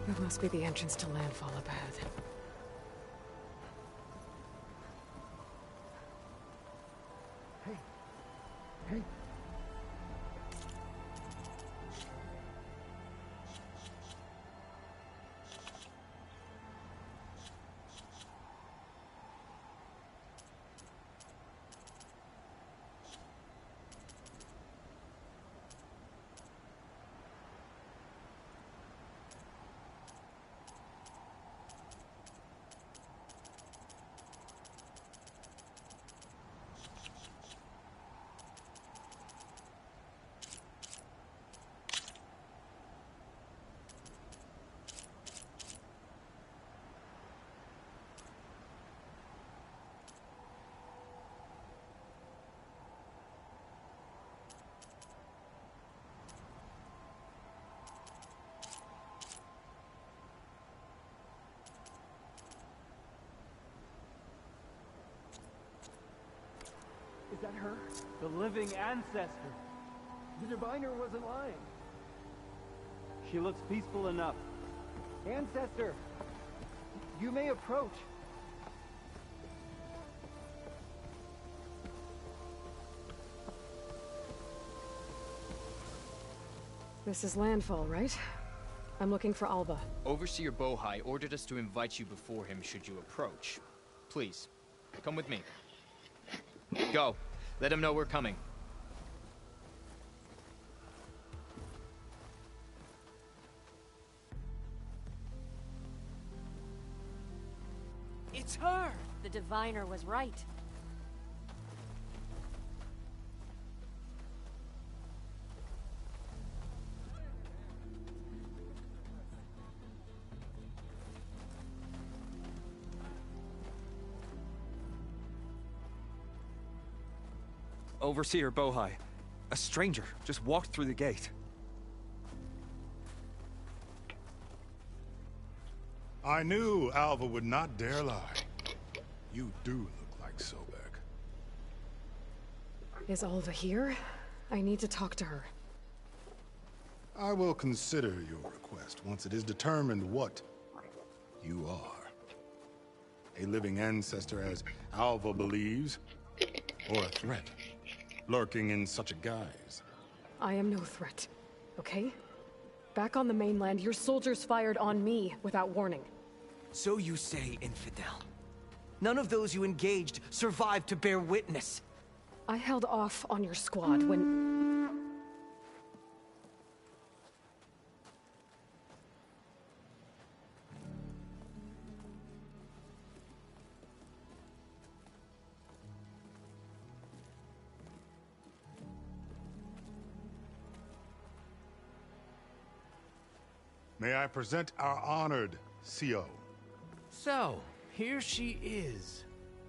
That must be the entrance to Landfall up ahead. Hey. Hey. Is that her? The living ancestor. The diviner wasn't lying. She looks peaceful enough. Ancestor! You may approach. This is Landfall, right? I'm looking for Alva. Overseer Bohai ordered us to invite you before him should you approach. Please, come with me. Go. Let him know we're coming. It's her! The diviner was right. Overseer Bohai. A stranger just walked through the gate. I knew Alva would not dare lie. You do look like Sobek. Is Alva here? I need to talk to her. I will consider your request once it is determined what you are. A living ancestor, as Alva believes, or a threat, lurking in such a guise. I am no threat, okay? Back on the mainland, your soldiers fired on me without warning. So you say, Infidel. None of those you engaged survived to bear witness. I held off on your squad when... May I present our honored CO. So, here she is.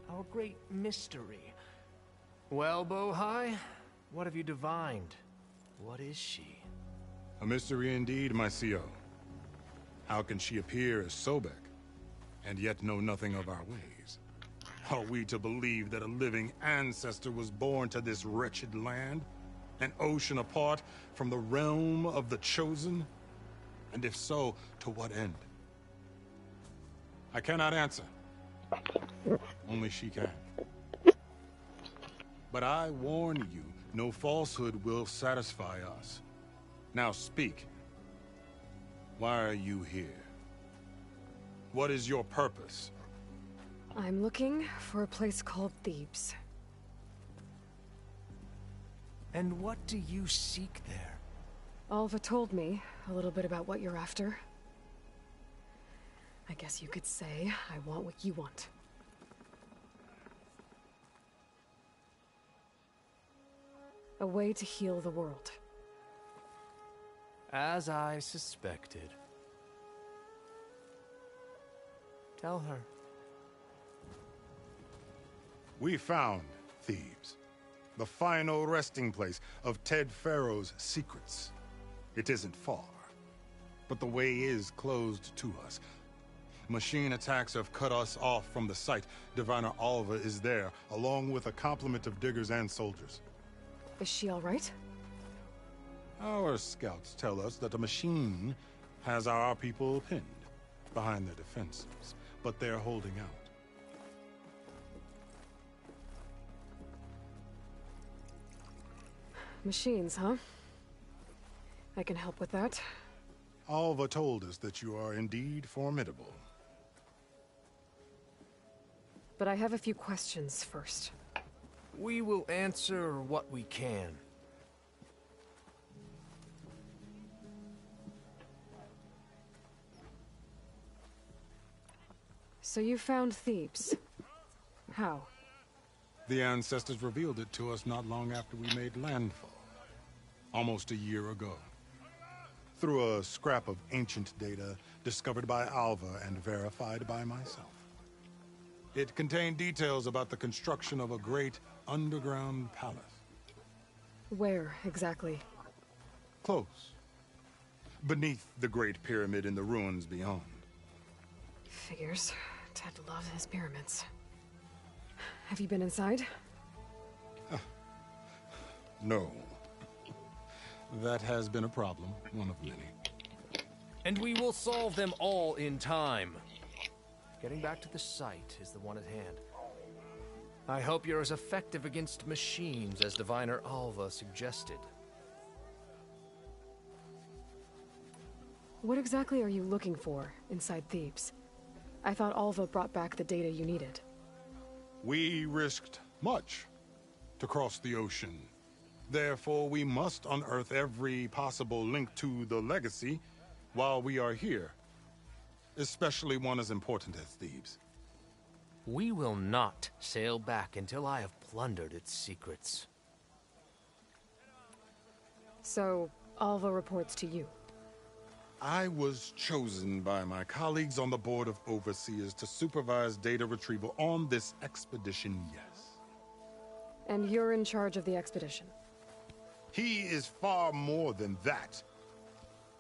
Our great mystery. Well, Bohai, what have you divined? What is she? A mystery indeed, my CO. How can she appear as Sobek, and yet know nothing of our ways? Are we to believe that a living ancestor was born to this wretched land? An ocean apart from the realm of the Chosen? And if so, to what end? I cannot answer. Only she can. But I warn you, no falsehood will satisfy us. Now speak. Why are you here? What is your purpose? I'm looking for a place called Thebes. And what do you seek there? Alva told me a little bit about what you're after. I guess you could say I want what you want. A way to heal the world. As I suspected. Tell her. We found Thebes, the final resting place of Ted Pharaoh's secrets. It isn't far, but the way is closed to us. Machine attacks have cut us off from the site. Diviner Alva is there, along with a complement of diggers and soldiers. Is she all right? Our scouts tell us that a machine has our people pinned behind their defenses, but they're holding out. Machines, huh? I can help with that. Alva told us that you are indeed formidable. But I have a few questions first. We will answer what we can. So you found Thebes. How? The ancestors revealed it to us not long after we made landfall. Almost a year ago. Through a scrap of ancient data discovered by Alva and verified by myself. It contained details about the construction of a great underground palace. Where, exactly? Close. Beneath the Great Pyramid in the ruins beyond. Figures. Ted loves his pyramids. Have you been inside? No. That has been a problem, one of many. And we will solve them all in time. Getting back to the site is the one at hand. I hope you're as effective against machines as Diviner Alva suggested. What exactly are you looking for inside Thebes? I thought Alva brought back the data you needed. We risked much to cross the ocean. Therefore, we must unearth every possible link to the legacy while we are here. Especially one as important as Thebes. We will not sail back until I have plundered its secrets. So, Alva reports to you. I was chosen by my colleagues on the Board of Overseers to supervise data retrieval on this expedition, yes. And you're in charge of the expedition? He is far more than that.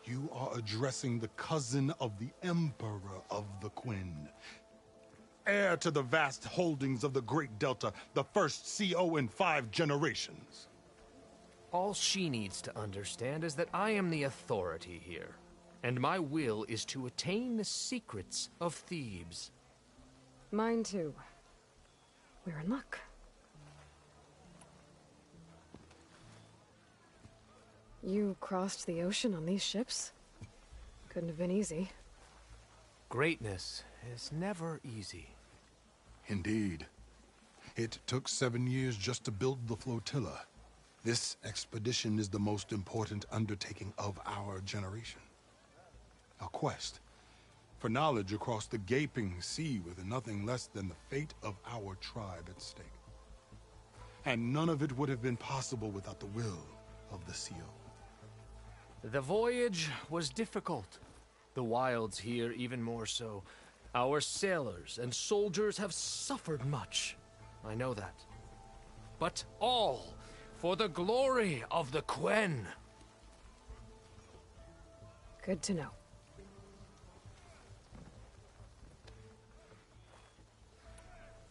You are addressing the cousin of the Emperor of the Quen. Heir to the vast holdings of the Great Delta, the first CO in 5 generations. All she needs to understand is that I am the authority here, and my will is to attain the secrets of Thebes. Mine too. We're in luck. You crossed the ocean on these ships? Couldn't have been easy. Greatness is never easy. Indeed. It took 7 years just to build the flotilla. This expedition is the most important undertaking of our generation. A quest for knowledge across the gaping sea with nothing less than the fate of our tribe at stake. And none of it would have been possible without the will of the CO. The voyage was difficult. The wilds here even more so. Our sailors and soldiers have suffered much. I know that. But all for the glory of the Quen. Good to know.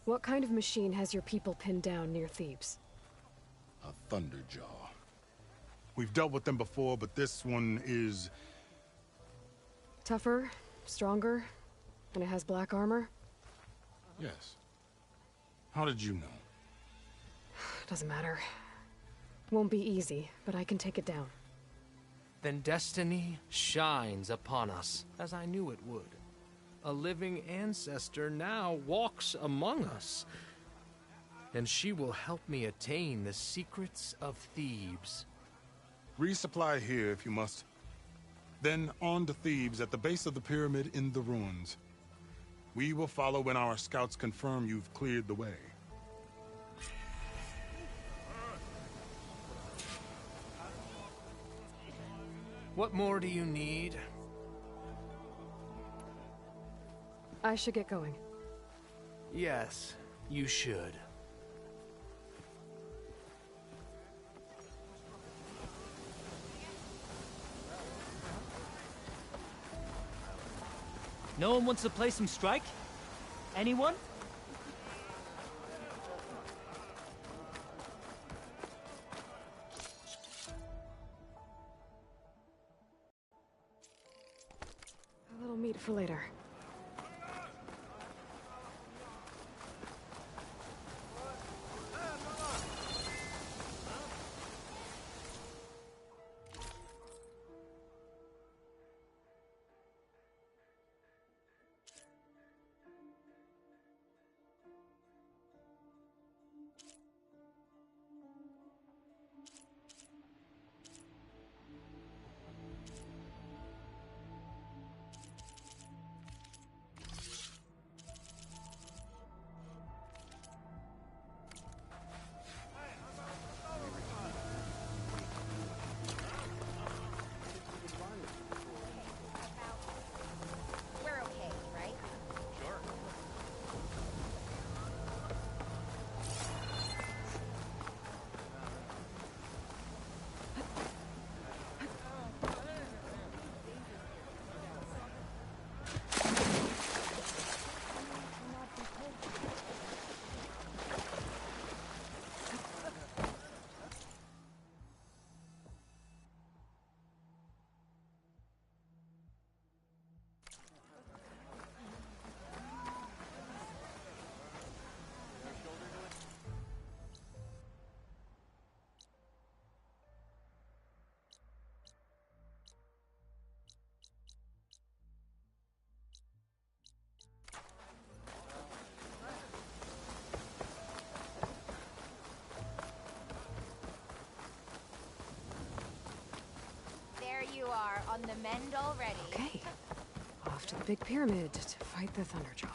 What kind of machine has your people pinned down near Thebes? A Thunderjaw. We've dealt with them before, but this one is... Tougher, stronger, and it has black armor? Yes. How did you know? Doesn't matter. Won't be easy, but I can take it down. Then destiny shines upon us, as I knew it would. A living ancestor now walks among us, and she will help me attain the secrets of Thebes. Resupply here if you must. Then on to Thebes at the base of the pyramid in the ruins. We will follow when our scouts confirm you've cleared the way. What more do you need? I should get going. Yes, you should. No one wants to play some strike? Anyone? meat for later. We're okay, right? There you are, on the mend already. Okay. Off to the big pyramid to fight the Thunderjaw.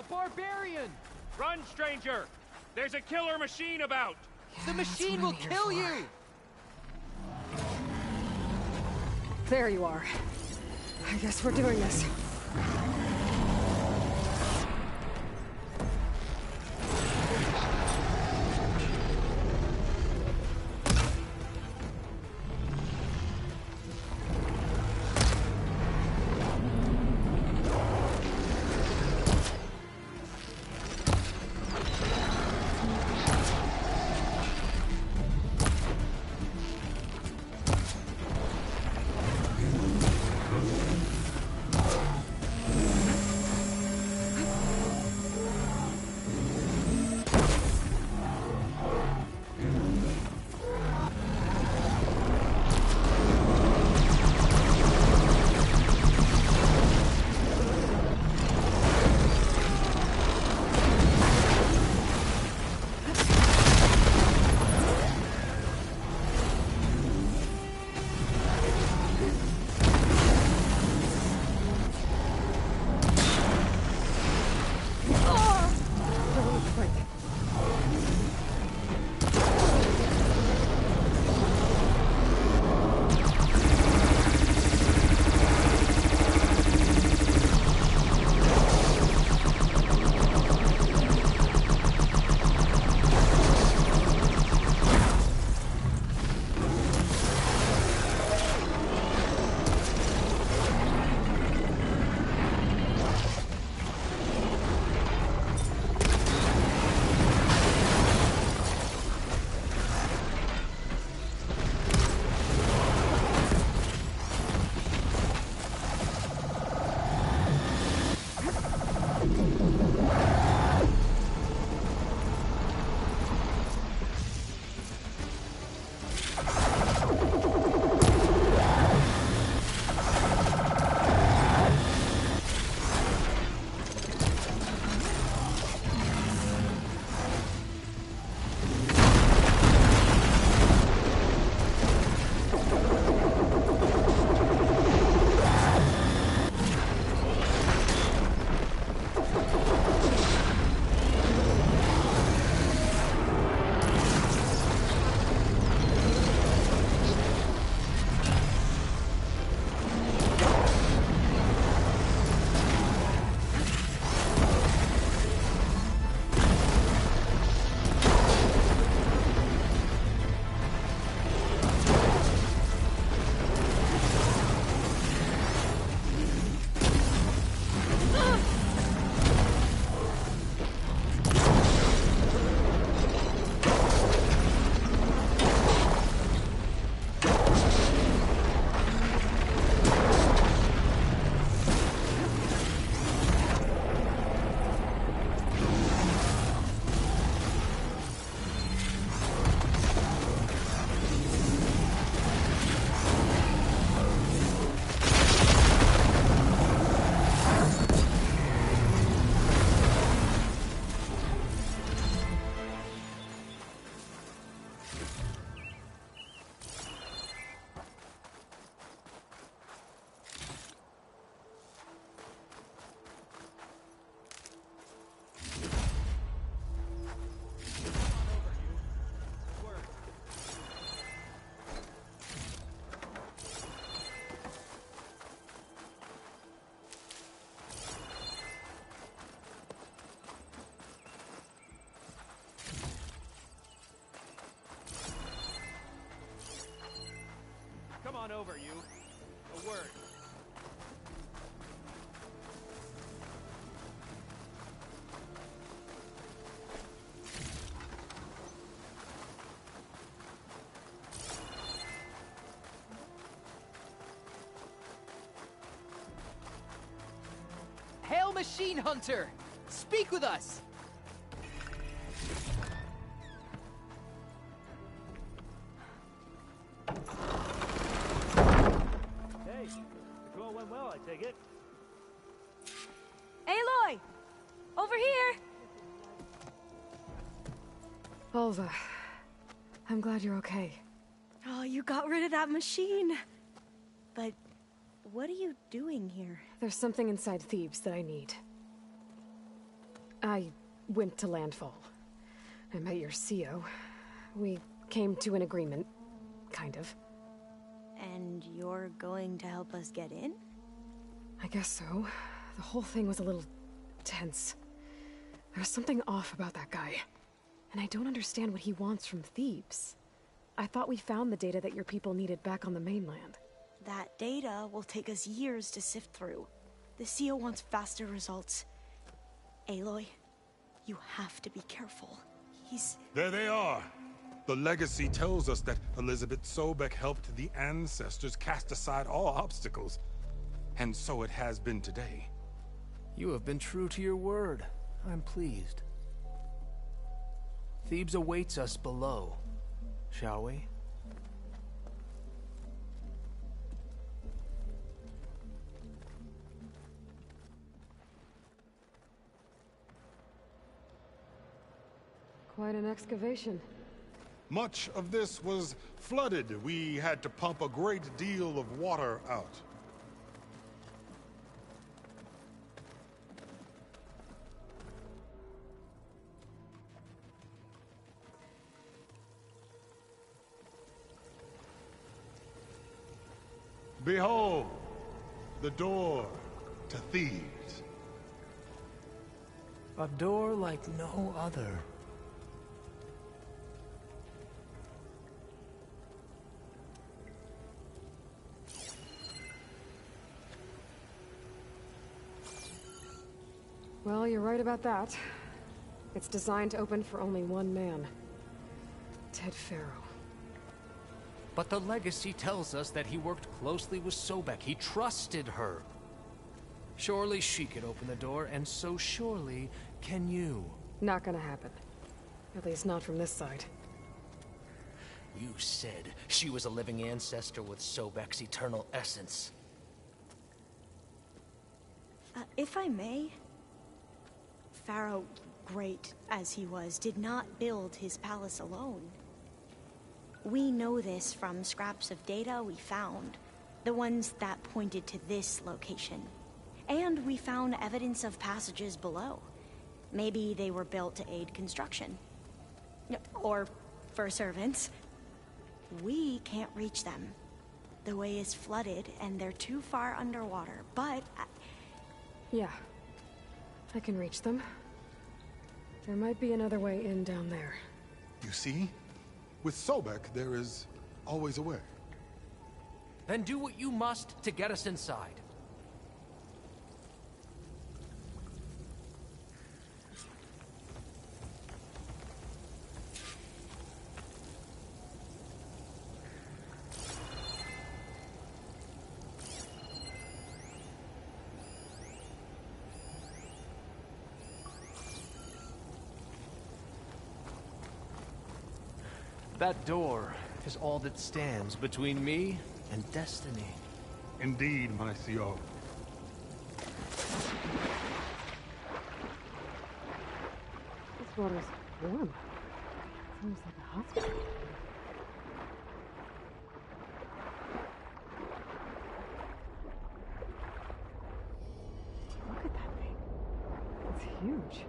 Barbarian! Run, stranger! There's a killer machine about! The machine will kill you! There you are. I guess we're doing this. on over, you. A word. Hail, Machine Hunter! Speak with us! Hey, the call went well, I take it. Aloy! Over here! Volva, I'm glad you're okay. Oh, you got rid of that machine. But what are you doing here? There's something inside Thebes that I need. I went to Landfall. I met your CO. We came to an agreement, kind of. And you're going to help us get in? I guess so. The whole thing was a little tense. There was something off about that guy. And I don't understand what he wants from Thebes. I thought we found the data that your people needed back on the mainland. That data will take us years to sift through. The CO wants faster results. Aloy, you have to be careful. There they are! The legacy tells us that Elizabeth Sobek helped the ancestors cast aside all obstacles. And so it has been today. You have been true to your word. I'm pleased. Thebes awaits us below. Shall we? Quite an excavation. Much of this was flooded. We had to pump a great deal of water out. Behold, the door to Thebes. A door like no other. Well, you're right about that. It's designed to open for only one man. Ted Faro. But the legacy tells us that he worked closely with Sobek. He trusted her. Surely she could open the door, and so surely can you. Not gonna happen. At least not from this side. You said she was a living ancestor with Sobek's eternal essence. If I may, Pharaoh, great as he was, did not build his palace alone. We know this from scraps of data we found, the ones that pointed to this location. And we found evidence of passages below. Maybe they were built to aid construction. Or for servants. We can't reach them. The way is flooded and they're too far underwater, but... Yeah. I can reach them. There might be another way in down there. You see? With Sobek, there is always a way. Then do what you must to get us inside. That door is all that stands between me and destiny. Indeed, my CO. This water's warm. Seems like a hospital. Look at that thing. It's huge.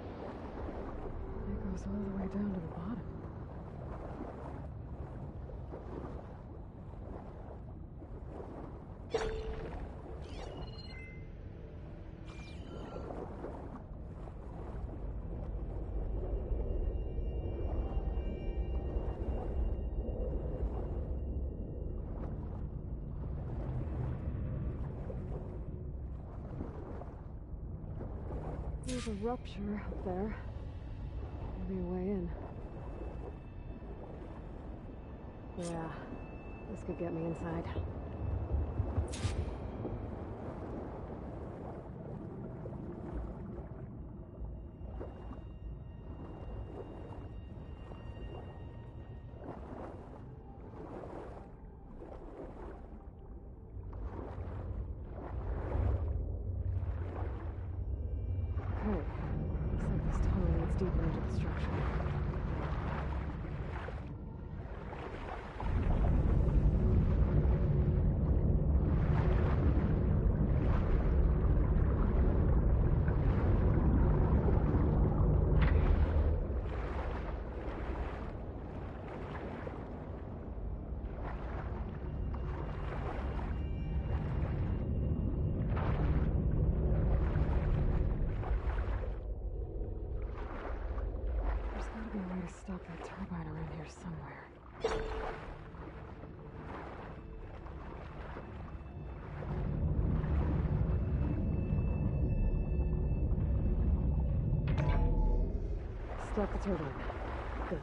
It goes all the way down to the bottom. There's a rupture up there. Maybe a way in. Yeah, this could get me inside. Deeper into the structure. Stop that turbine around here somewhere. Stop the turbine. Good.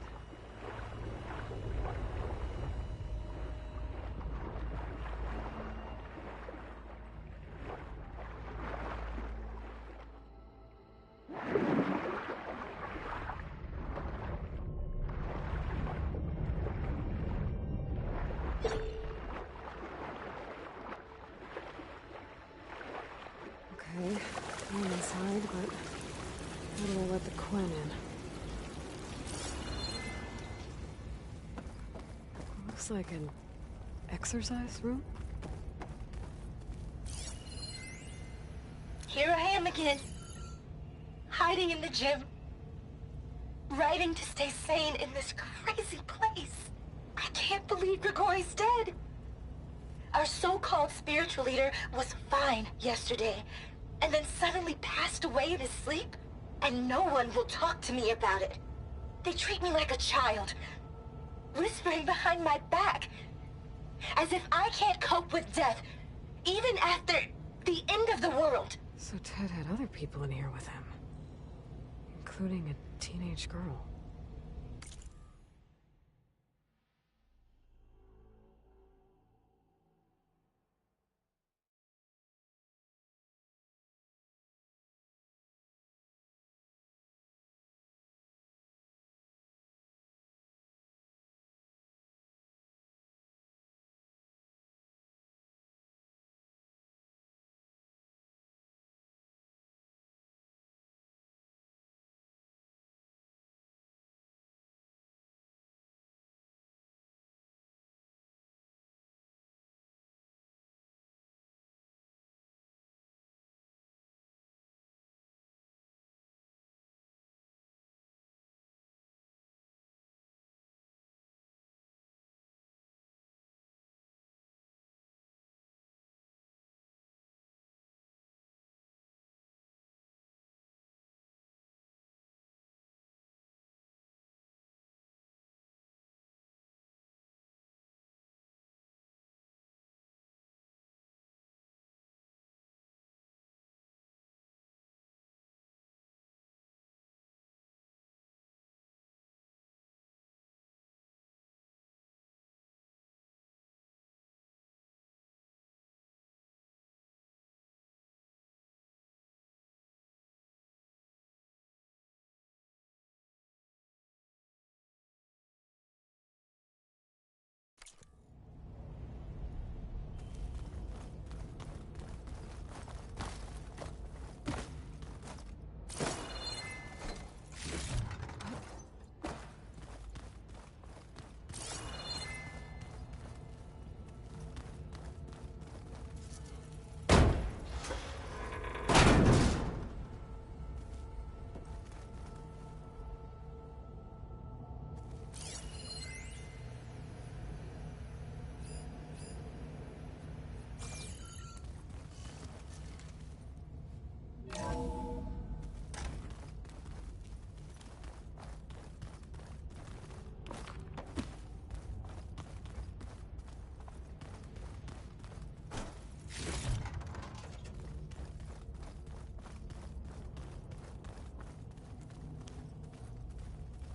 Okay, I'm inside, but how do I let the Quen in? Looks like an exercise room? Here I am again. Hiding in the gym. Writing to stay sane in this crazy place. I can't believe Grigori's dead. Our so-called spiritual leader was fine yesterday, and then suddenly passed away in his sleep, and no one will talk to me about it. They treat me like a child, whispering behind my back, as if I can't cope with death, even after the end of the world. So Ted had other people in here with him, including a teenage girl.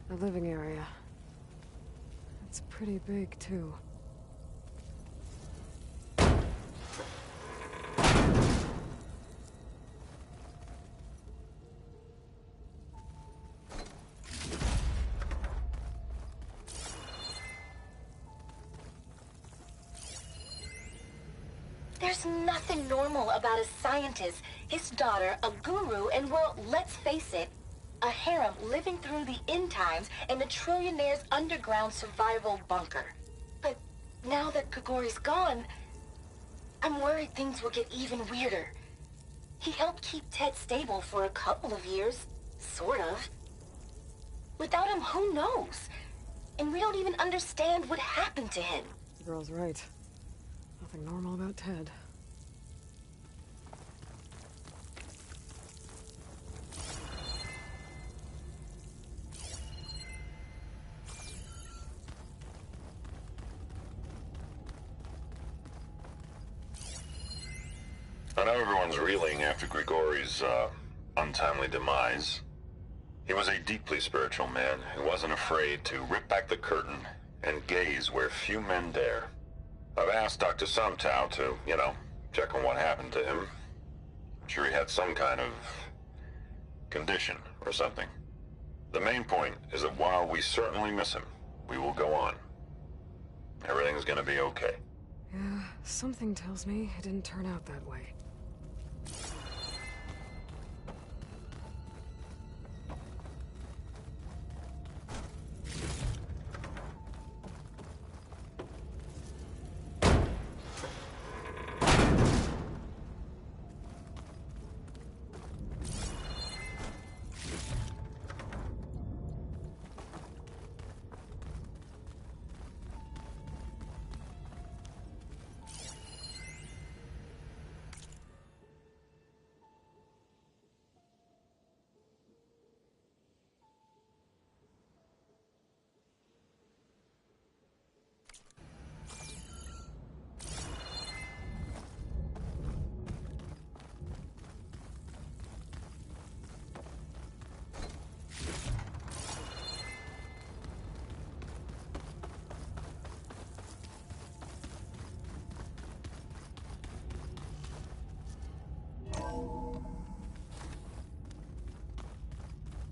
The living area. It's pretty big, too. There's nothing normal about a scientist, his daughter, a guru, and well, let's face it, a harem living through the end times in a trillionaire's underground survival bunker. But now that Grigori's gone, I'm worried things will get even weirder. He helped keep Ted stable for a couple of years, sort of. Without him, who knows? And we don't even understand what happened to him. The girl's right. Nothing normal about Ted. I know everyone's reeling after Grigori's, untimely demise. He was a deeply spiritual man who wasn't afraid to rip back the curtain and gaze where few men dare. I've asked Dr. Sumtow to, check on what happened to him. I'm sure he had some kind of condition or something. The main point is that while we certainly miss him, we will go on. Everything's gonna be okay. Yeah, something tells me it didn't turn out that way.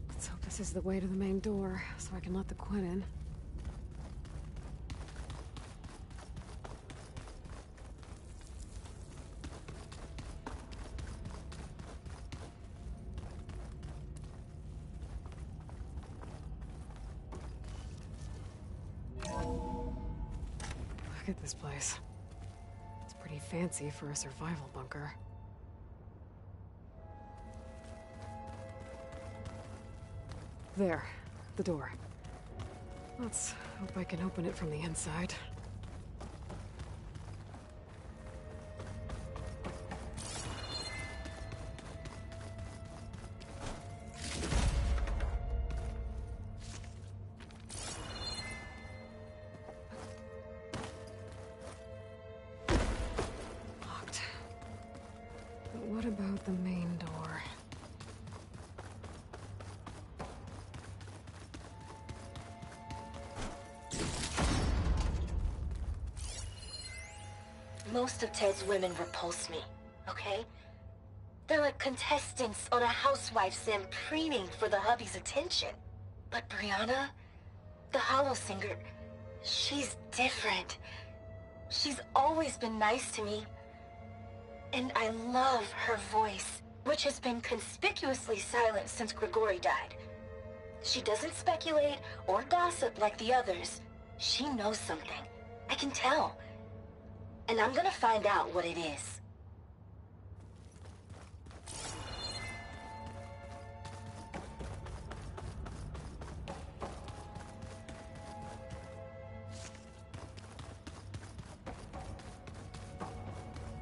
Let's hope this is the way to the main door, so I can let the Quinn in. Look at this place. It's pretty fancy for a survival bunker. There, the door. Let's hope I can open it from the inside. Locked. But what about the main door? Most of Ted's women repulse me, okay? They're like contestants on a housewife sim preening for the hubby's attention. But Brianna, the Hollow Singer, she's different. She's always been nice to me. And I love her voice, which has been conspicuously silent since Grigori died. She doesn't speculate or gossip like the others. She knows something. I can tell. And I'm gonna find out what it is.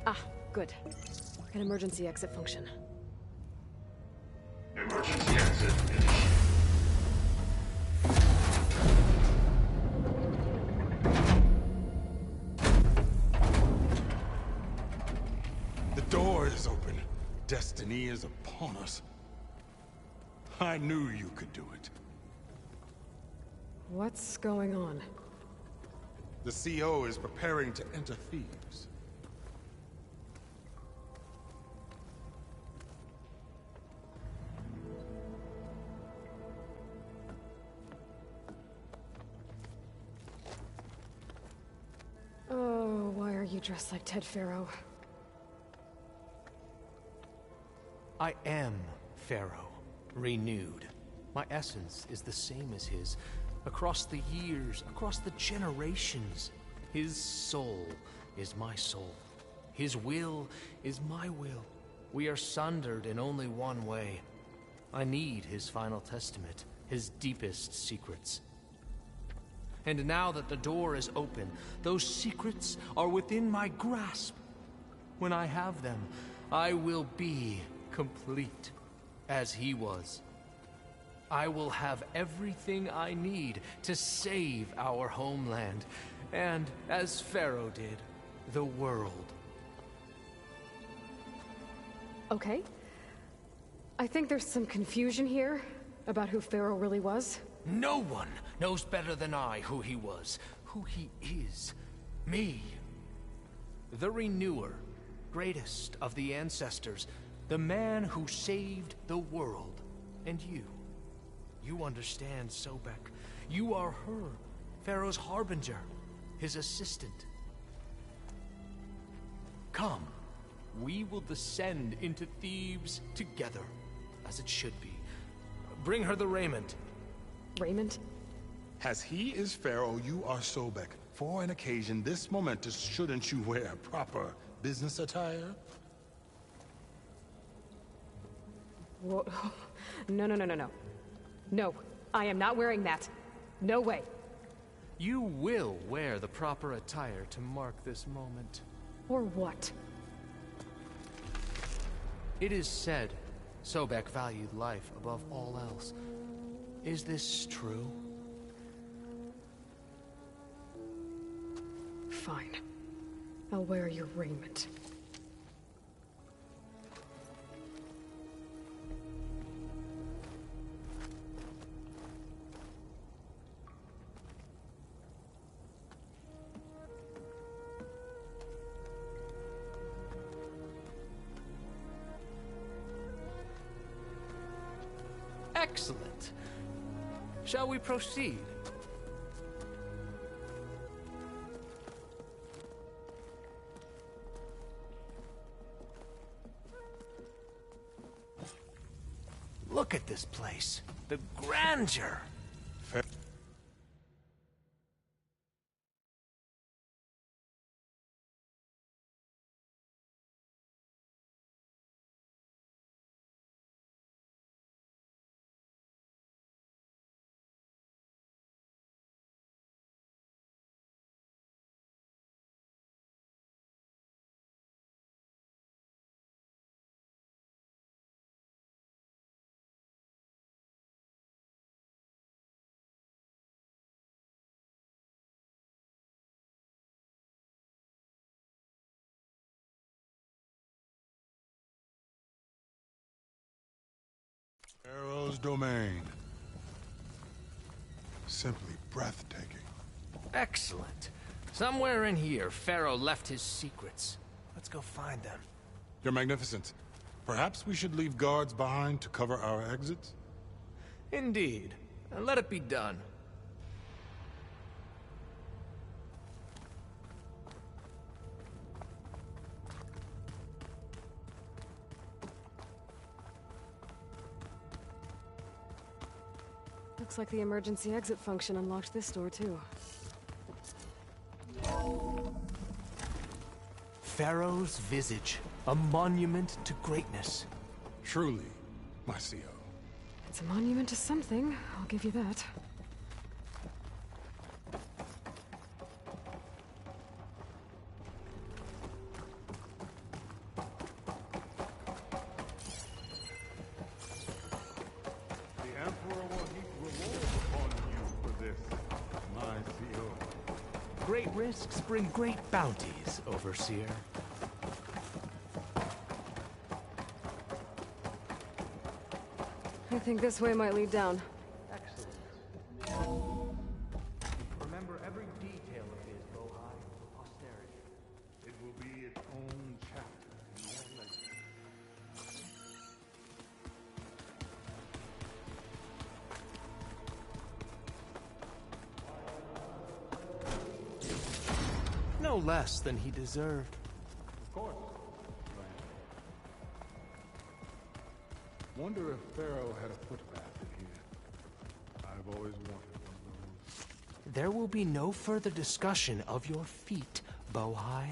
Ah, good. An emergency exit function. Emergency exit. The door is open. Destiny is upon us. I knew you could do it. What's going on? The CO is preparing to enter Thebes. Oh, why are you dressed like Ted Faro? I am Pharaoh, renewed. My essence is the same as his. Across the years, across the generations. His soul is my soul. His will is my will. We are sundered in only one way. I need his final testament, his deepest secrets. And now that the door is open, those secrets are within my grasp. When I have them, I will be complete, as he was. I will have everything I need to save our homeland, and, as Pharaoh did, the world. Okay. I think there's some confusion here about who Pharaoh really was. No one knows better than I who he was, who he is. Me. The Renewer, greatest of the ancestors, the man who saved the world. And you. You understand, Sobek. You are her, Pharaoh's harbinger, his assistant. Come, we will descend into Thebes together, as it should be. Bring her the raiment. Raiment? As he is Pharaoh, you are Sobek. For an occasion this momentous, shouldn't you wear proper business attire? Whoa. No, no, no, no, no. No, I am not wearing that. No way. You will wear the proper attire to mark this moment. Or what? It is said Sobek valued life above all else. Is this true? Fine. I'll wear your raiment. Excellent. Shall we proceed? Look at this place. The grandeur. Pharaoh's domain. Simply breathtaking. Excellent. Somewhere in here, Pharaoh left his secrets. Let's go find them. Your Magnificence, perhaps we should leave guards behind to cover our exits? Indeed. And let it be done. Looks like the emergency exit function unlocked this door, too. Pharaoh's visage, a monument to greatness. Truly, my CO. It's a monument to something, I'll give you that. Great risks bring great bounties, Overseer. I think this way might lead down. no less than he deserved. Of course. Wonder if Pharaoh had a footpath in here. I've always wanted one of those. There will be no further discussion of your feat, Bohai.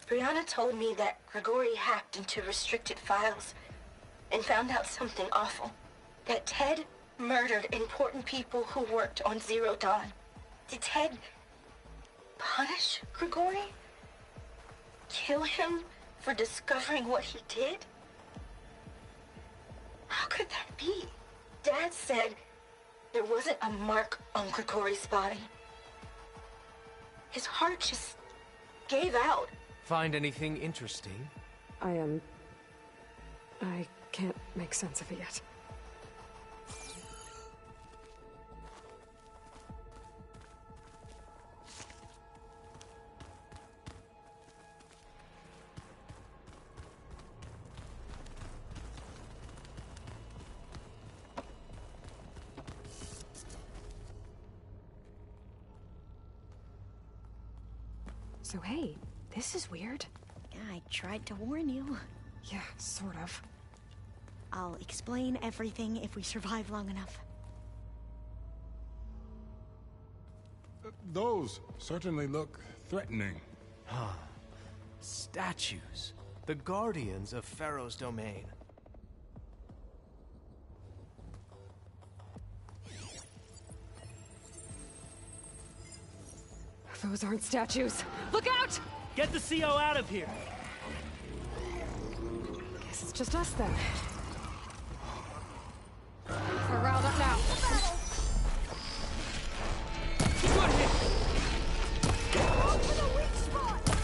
Brianna told me that Grigori hacked into restricted files and found out something awful. That Ted murdered important people who worked on Zero Dawn. Did Ted punish Grigori? Kill him for discovering what he did? How could that be? Dad said there wasn't a mark on Grigori's body. His heart just gave out. Find anything interesting? I can't make sense of it yet. So hey, this is weird. Yeah, I tried to warn you. Yeah, sort of. I'll explain everything if we survive long enough. Those certainly look threatening. Huh. Statues. The guardians of Pharaoh's domain. Those aren't statues. Look out! Get the CO out of here! Guess it's just us then. We're riled up now. Good hit! Go for the weak spot!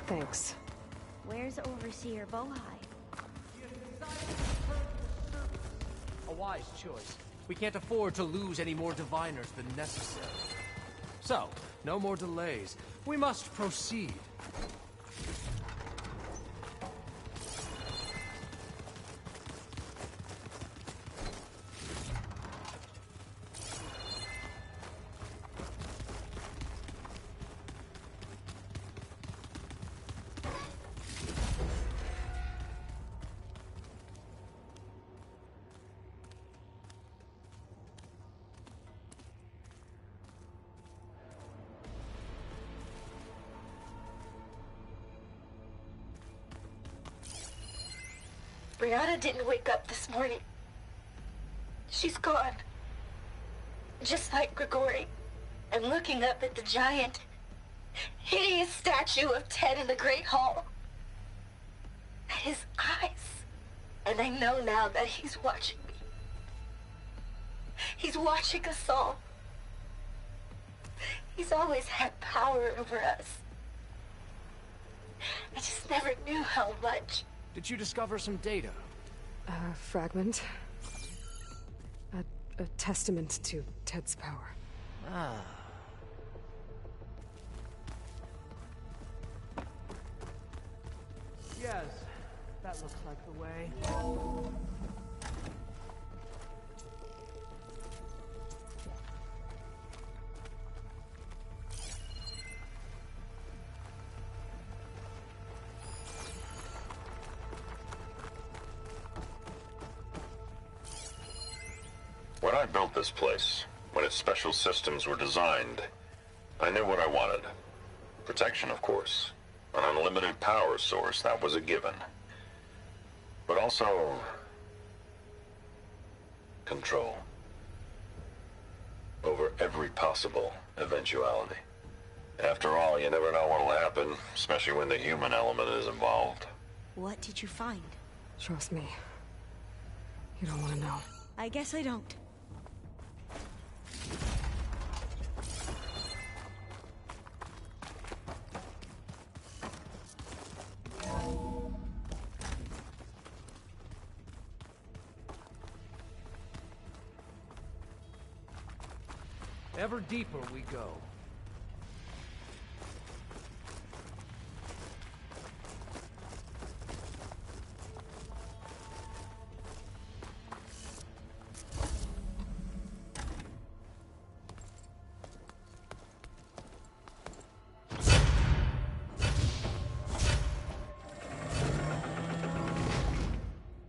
Thanks. Where's Overseer Bohai? A wise choice. We can't afford to lose any more diviners than necessary. So, no more delays. We must proceed. Brianna didn't wake up this morning. She's gone. Just like Grigori. I'm looking up at the giant, hideous statue of Ted in the Great Hall. At his eyes. And I know now that he's watching me. He's watching us all. He's always had power over us. I just never knew how much. Did you discover some data? A fragment. A testament to Ted's power. Ah. Yes, that looks like the way. I built this place, when its special systems were designed, I knew what I wanted. Protection, of course. An unlimited power source, that was a given. But also... control. Over every possible eventuality. After all, you never know what'll happen, especially when the human element is involved. What did you find? Trust me. You don't want to know. I guess I don't. Ever deeper we go.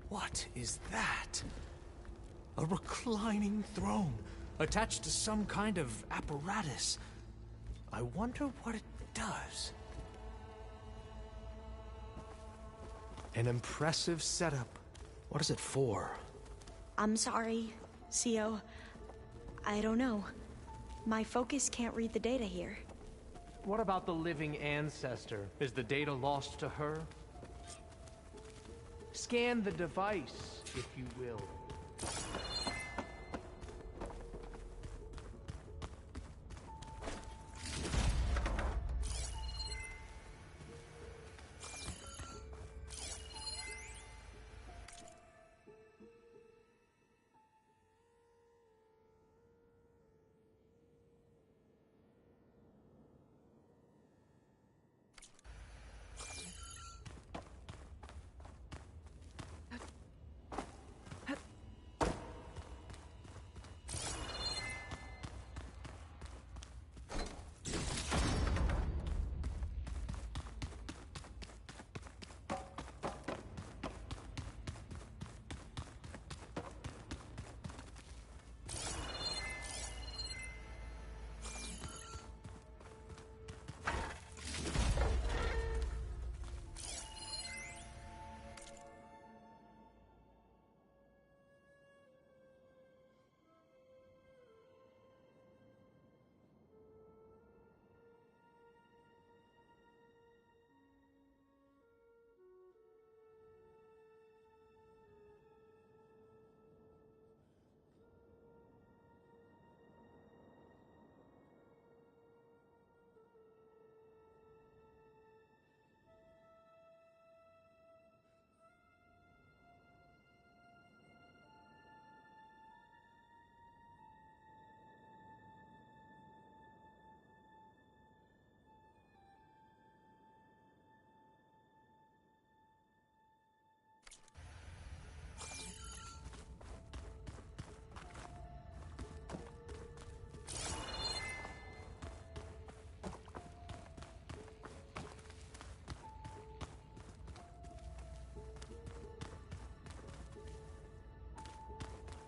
What is that? A reclining throne, attached to some kind of apparatus. I wonder what it does. An impressive setup. What is it for? I'm sorry, CO. I don't know. My focus can't read the data here. What about the living ancestor? Is the data lost to her? Scan the device, if you will.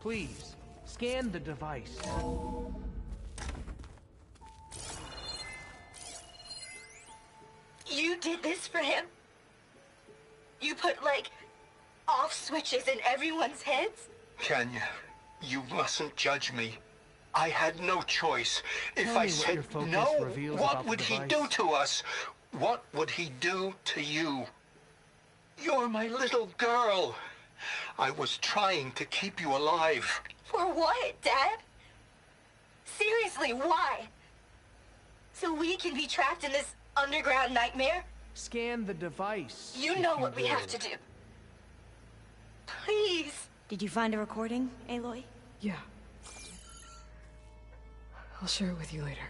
Please, scan the device. You did this for him? You put, like, off switches in everyone's heads? Kenya, you mustn't judge me. I had no choice. If Tell I me what said your focus no, reveals what about the would he device. do to us? What would he do to you? You're my little girl. I was trying to keep you alive. For what, Dad? Seriously, why? So we can be trapped in this underground nightmare? Scan the device. You if know what we will. have to do. Please. Did you find a recording, Aloy? Yeah. I'll share it with you later.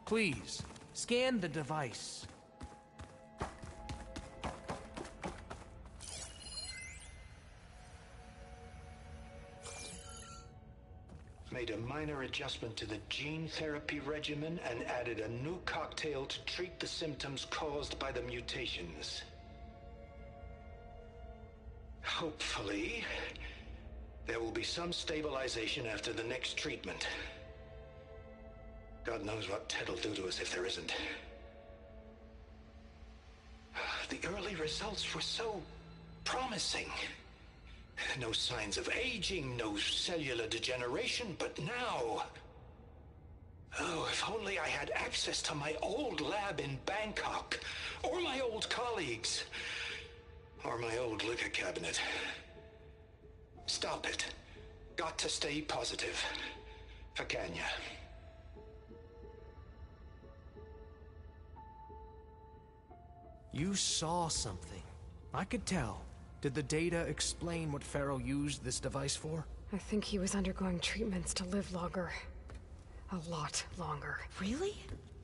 Please, scan the device. Made a minor minor adjustment to the gene therapy regimen and added a new cocktail to treat the symptoms caused by the mutations. Hopefully, there will be some stabilization after the next treatment. God knows what Ted will do to us if there isn't. The early results were so promising. No signs of aging, no cellular degeneration, but now... Oh, if only I had access to my old lab in Bangkok, or my old colleagues, or my old liquor cabinet. Stop it. Got to stay positive. For Kanya. You saw something. I could tell. Did the data explain what Pharaoh used this device for? I think he was undergoing treatments to live longer. A lot longer. Really?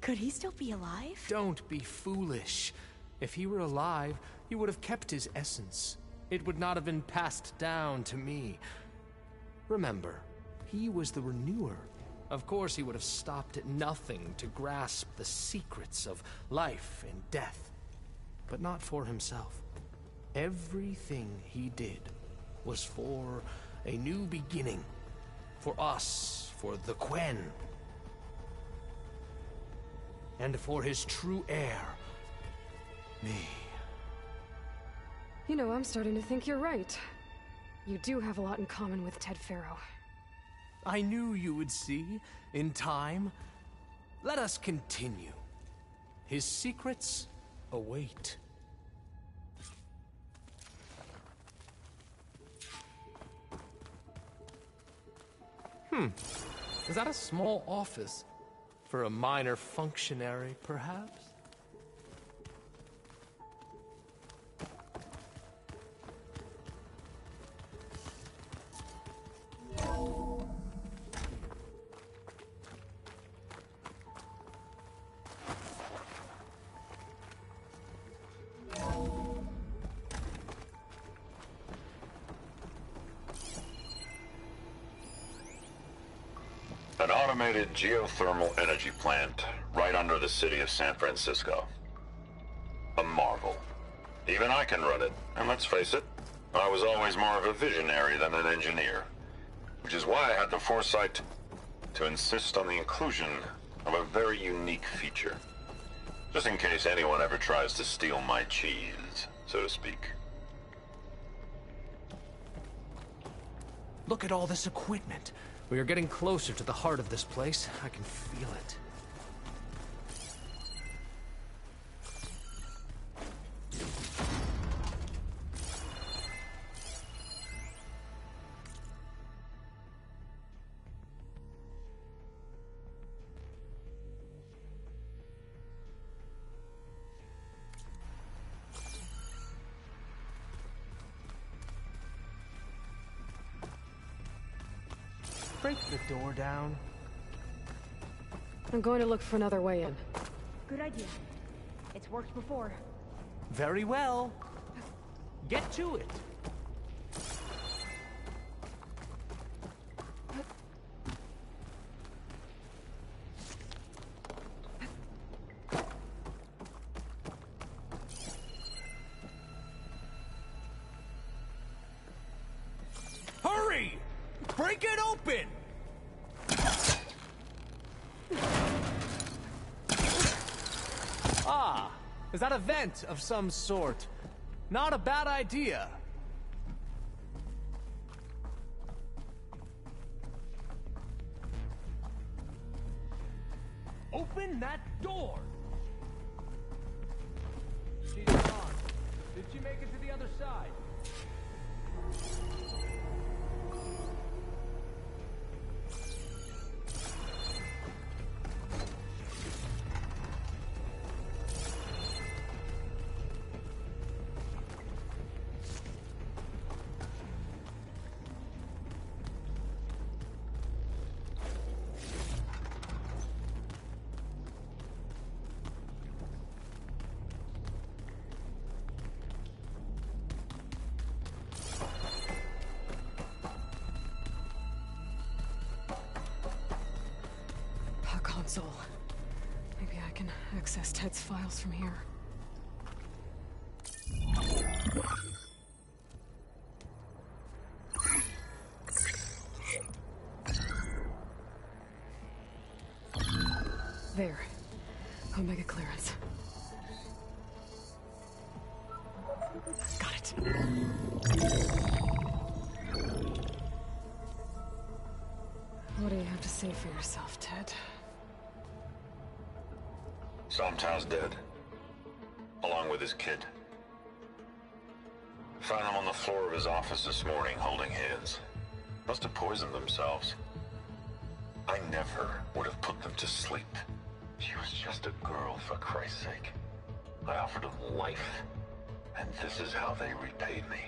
Could he still be alive? Don't be foolish. If he were alive, he would have kept his essence. It would not have been passed down to me. Remember, he was the renewer. Of course he would have stopped at nothing to grasp the secrets of life and death. But not for himself. Everything he did was for a new beginning. For us, for the Quen. And for his true heir, me. You know, I'm starting to think you're right. You do have a lot in common with Ted Pharaoh. I knew you would see, in time. Let us continue. His secrets await. Is that a small office? For a minor functionary, perhaps? An automated geothermal energy plant right under the city of San Francisco. A marvel. Even I can run it, and let's face it, I was always more of a visionary than an engineer. Which is why I had the foresight to insist on the inclusion of a very unique feature. Just in case anyone ever tries to steal my cheese, so to speak. Look at all this equipment. We are getting closer to the heart of this place. I can feel it. Break the door down. I'm going to look for another way in. Good idea. It's worked before. Very well. Get to it. Hurry! Break it open! Ah, is that a vent of some sort? Not a bad idea. Open that door! She's gone. Did she make it to the other side? console. Maybe I can access Ted's files from here. There. Omega clearance. Got it. What do you have to say for yourself, Ted? Somtow's dead. Along with his kid. Found him on the floor of his office this morning, holding hands. Must have poisoned themselves. I never would have put them to sleep. She was just a girl, for Christ's sake. I offered them life, and this is how they repaid me.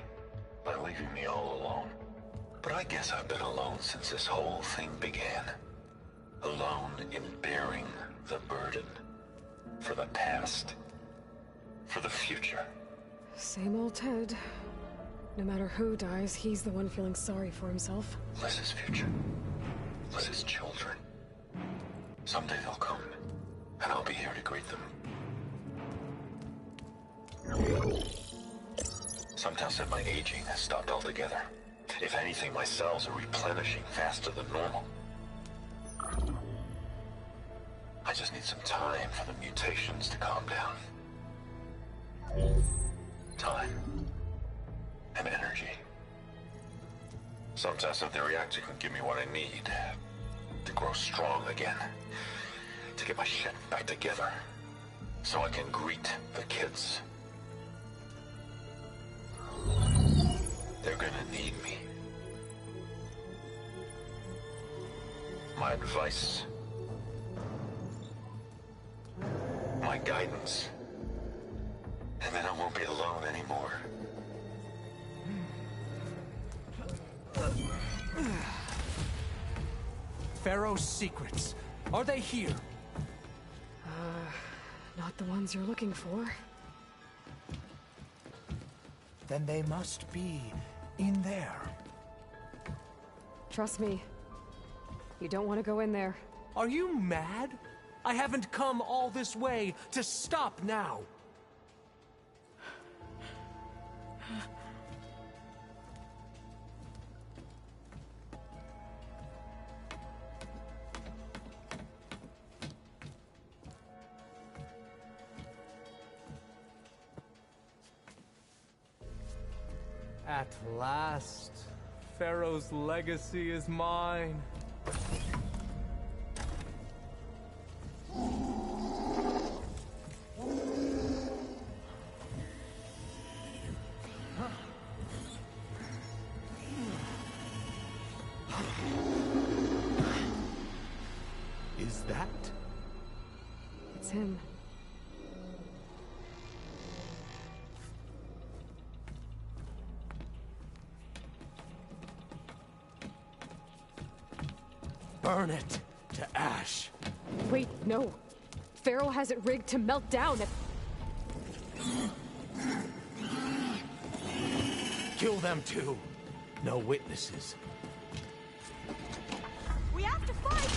By leaving me all alone. But I guess I've been alone since this whole thing began. Alone in bearing the burden. For the past. For the future. Same old Ted. No matter who dies, he's the one feeling sorry for himself. Liz's future. Liz's children. Someday they'll come, and I'll be here to greet them. Somtow said my aging has stopped altogether. If anything, my cells are replenishing faster than normal. I just need some time for the mutations to calm down. Time. And energy. Somtow said the reactor can give me what I need to grow strong again. To get my shit back together. So I can greet the kids. They're gonna need me. My advice. My guidance. And then I won't be alone anymore. Pharaoh's secrets. Are they here? Not the ones you're looking for. Then they must be in there. Trust me. You don't want to go in there. Are you mad? I haven't come all this way to stop now. At last, Pharaoh's legacy is mine. Is that? It's him. Burn it to ash. Wait, no. Pharaoh has it rigged to melt down if... Kill them too. No witnesses. We have to fight!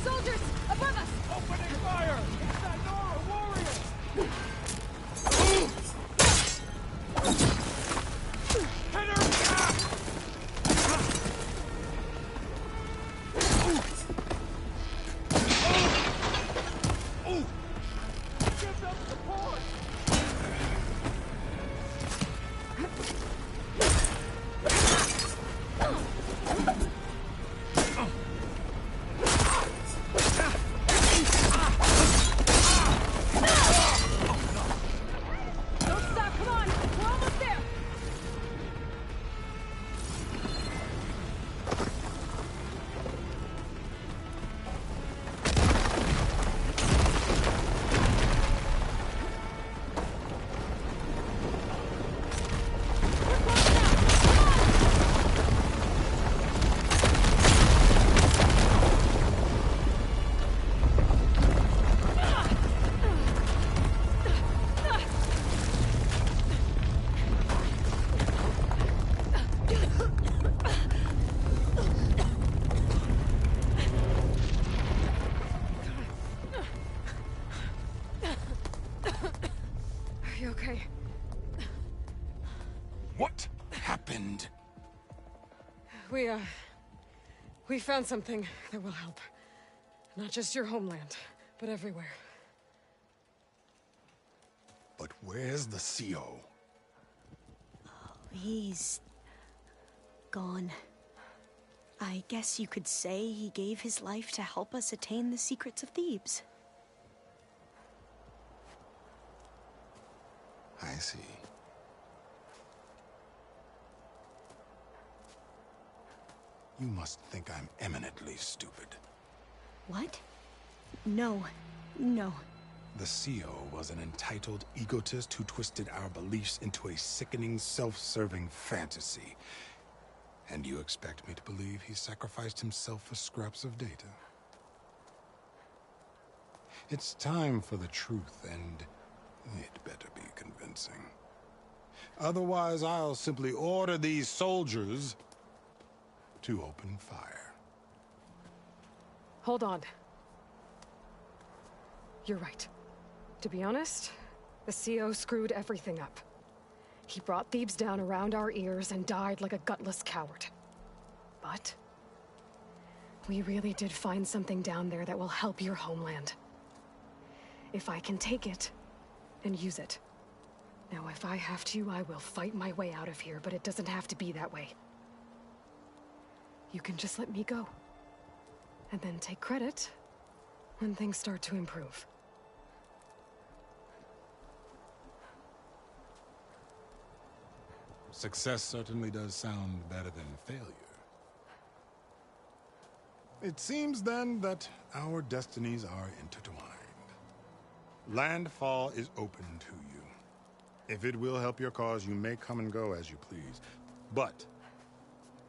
Soldiers! Above us! Opening fire! It's that Nora warrior! Hit her! Give them support! Don't stop, come on! We're almost there! Are you okay? What happened? We found something that will help. Not just your homeland, but everywhere. But where's the CO? He's gone. I guess you could say he gave his life to help us attain the secrets of Thebes. I see. You must think I'm eminently stupid. What? No. No. The CO was an entitled egotist who twisted our beliefs into a sickening, self-serving fantasy. And you expect me to believe he sacrificed himself for scraps of data? It's time for the truth, and it better be convincing. Otherwise, I'll simply order these soldiers to open fire. Hold on. You're right. To be honest, the CO screwed everything up. He brought Thebes down around our ears and died like a gutless coward. But we really did find something down there that will help your homeland. If I can take it and use it. Now, if I have to, I will fight my way out of here, but it doesn't have to be that way. You can just let me go. And then take credit when things start to improve. Success certainly does sound better than failure. It seems then that our destinies are intertwined. Landfall is open to you. If it will help your cause, you may come and go as you please. But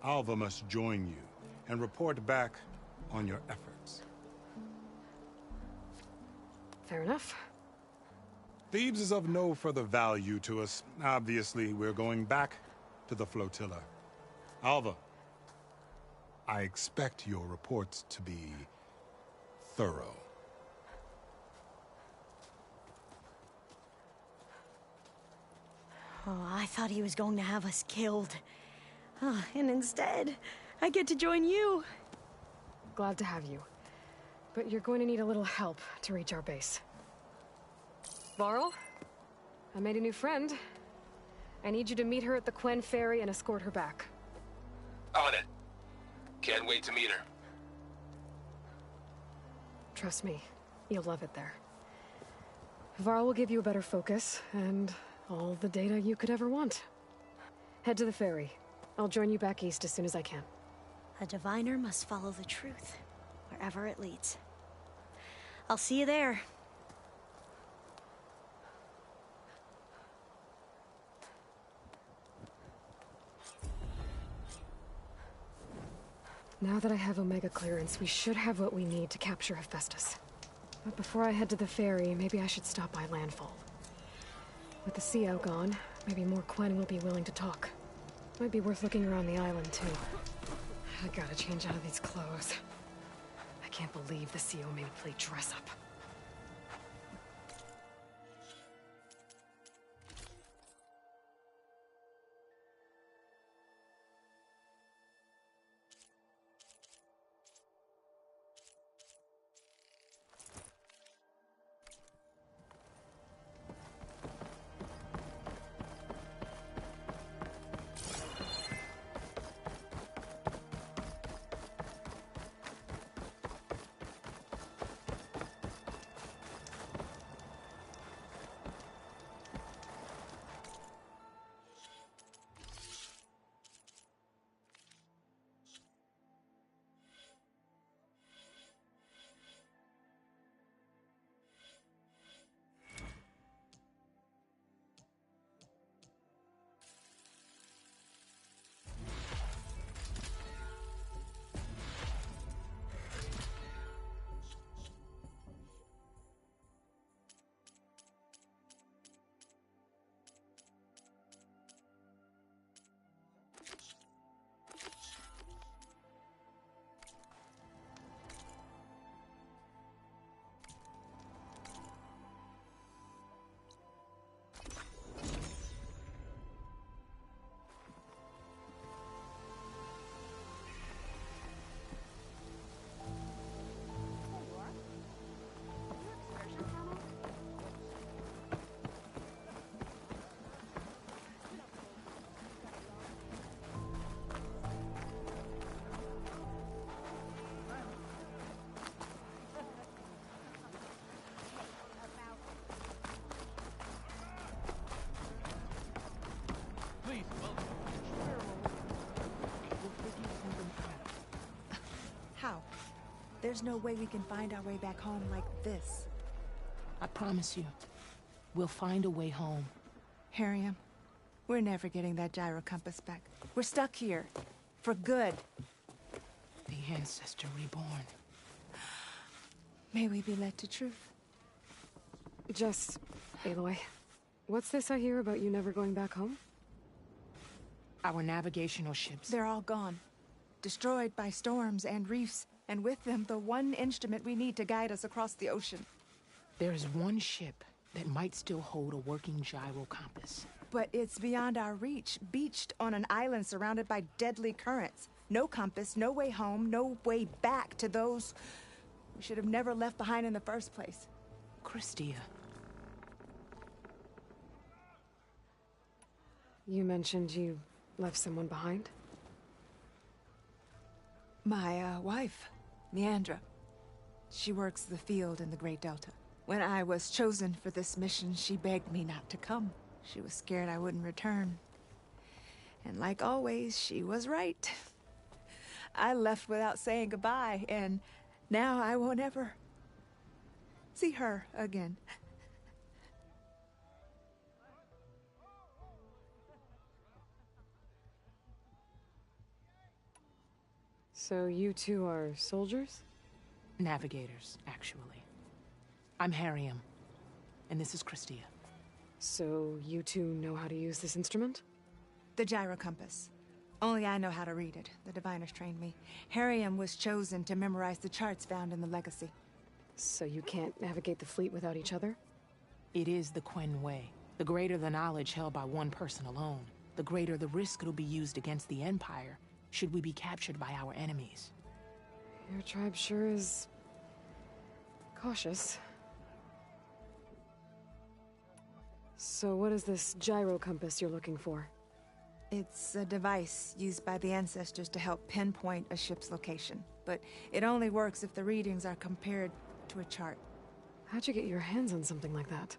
Alva must join you and report back on your efforts. Fair enough. Thebes is of no further value to us. Obviously, we're going back to the flotilla. Alva, I expect your reports to be thorough. Oh, I thought he was going to have us killed. Oh, and instead, I get to join you. Glad to have you. But you're going to need a little help to reach our base. Varl, I made a new friend. I need you to meet her at the Quen Ferry and escort her back. On it. Can't wait to meet her. Trust me, you'll love it there. Varl will give you a better focus, and all the data you could ever want. Head to the ferry. I'll join you back east as soon as I can. A diviner must follow the truth, wherever it leads. I'll see you there. Now that I have Omega clearance, we should have what we need to capture Hephaestus. But before I head to the ferry, maybe I should stop by Landfall. With the CO gone, maybe more Quen will be willing to talk. Might be worth looking around the island, too. I gotta change out of these clothes. I can't believe the CO made me play dress up. How? There's no way we can find our way back home like this. I promise you, we'll find a way home. Harriam, we're never getting that gyro compass back. We're stuck here. For good. The Ancestor reborn. May we be led to truth. Jess, Aloy, what's this I hear about you never going back home? Our navigational ships. They're all gone. Destroyed by storms and reefs, and with them the one instrument we need to guide us across the ocean. There is one ship that might still hold a working gyro compass. But it's beyond our reach, beached on an island surrounded by deadly currents. No compass, no way home, no way back to those we should have never left behind in the first place. Christia. You mentioned you left someone behind? My wife, Neandra. She works the field in the Great Delta. When I was chosen for this mission, she begged me not to come. She was scared I wouldn't return. And like always, she was right. I left without saying goodbye, and now I won't ever see her again. So you two are soldiers? Navigators, actually. I'm Harriam, and this is Christia. So you two know how to use this instrument? The gyro compass. Only I know how to read it. The diviners trained me. Harriam was chosen to memorize the charts found in the Legacy. So you can't navigate the fleet without each other? It is the Quen way. The greater the knowledge held by one person alone, the greater the risk it'll be used against the Empire should we be captured by our enemies. Your tribe sure is cautious. So what is this gyro compass you're looking for? It's a device used by the Ancestors to help pinpoint a ship's location. But it only works if the readings are compared to a chart. How'd you get your hands on something like that?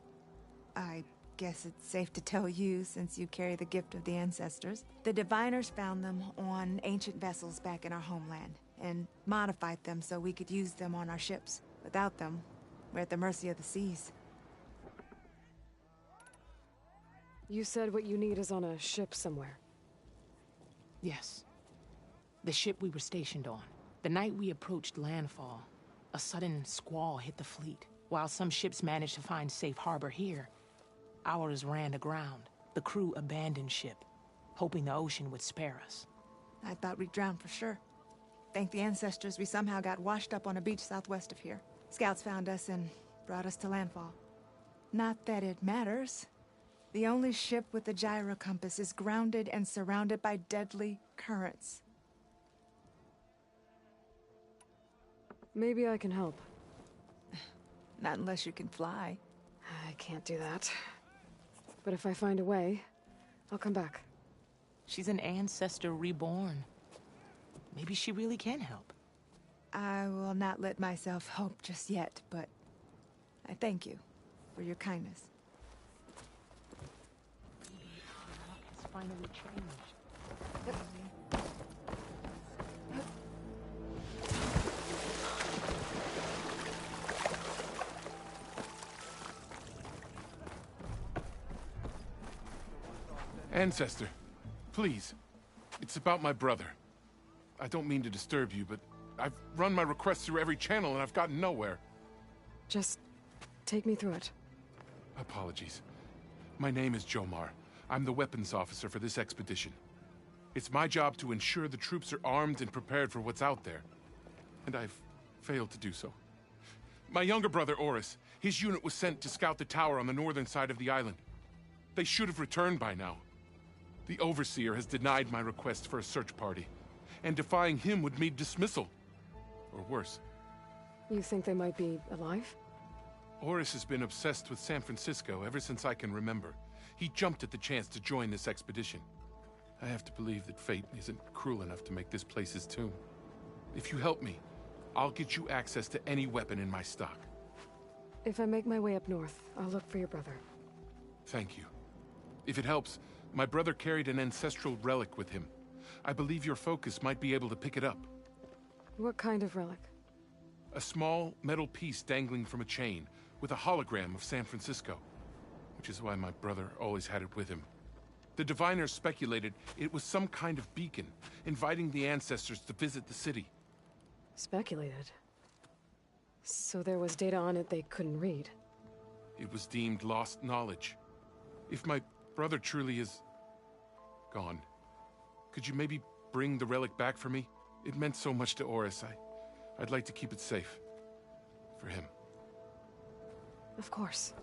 I guess it's safe to tell you, since you carry the gift of the Ancestors. The Diviners found them on ancient vessels back in our homeland, and modified them so we could use them on our ships. Without them, We're at the mercy of the seas. You said what you need is on a ship somewhere. Yes. The ship we were stationed on. The night we approached landfall, a sudden squall hit the fleet. While some ships managed to find safe harbor here, ours ran aground. The crew abandoned ship, hoping the ocean would spare us. I thought we'd drown for sure. Thank the ancestors we somehow got washed up on a beach southwest of here. Scouts found us and brought us to landfall. Not that it matters. The only ship with the gyro compass is grounded and surrounded by deadly currents. Maybe I can help. Not unless you can fly. I can't do that. But if I find a way, I'll come back. She's an ancestor reborn. Maybe she really can help. I will not let myself hope just yet, but I thank you for your kindness. It's finally changed. Ancestor, please. It's about my brother. I don't mean to disturb you, but I've run my requests through every channel and I've gotten nowhere. Just take me through it. Apologies. My name is Jomar. I'm the weapons officer for this expedition. It's my job to ensure the troops are armed and prepared for what's out there. And I've failed to do so. My younger brother, Oris, his unit was sent to scout the tower on the northern side of the island. They should have returned by now. The Overseer has denied my request for a search party, and defying him would mean dismissal. Or worse. You think they might be alive? Oris has been obsessed with San Francisco ever since I can remember. He jumped at the chance to join this expedition. I have to believe that fate isn't cruel enough to make this place his tomb. If you help me, I'll get you access to any weapon in my stock. If I make my way up north, I'll look for your brother. Thank you. If it helps, my brother carried an ancestral relic with him. I believe your focus might be able to pick it up. What kind of relic? A small metal piece dangling from a chain, with a hologram of San Francisco. Which is why my brother always had it with him. The diviners speculated it was some kind of beacon, inviting the ancestors to visit the city. Speculated? So there was data on it they couldn't read? It was deemed lost knowledge. If my brother truly is gone, could you maybe bring the relic back for me? It meant so much to Oris. I'd like to keep it safe. For him. Of course.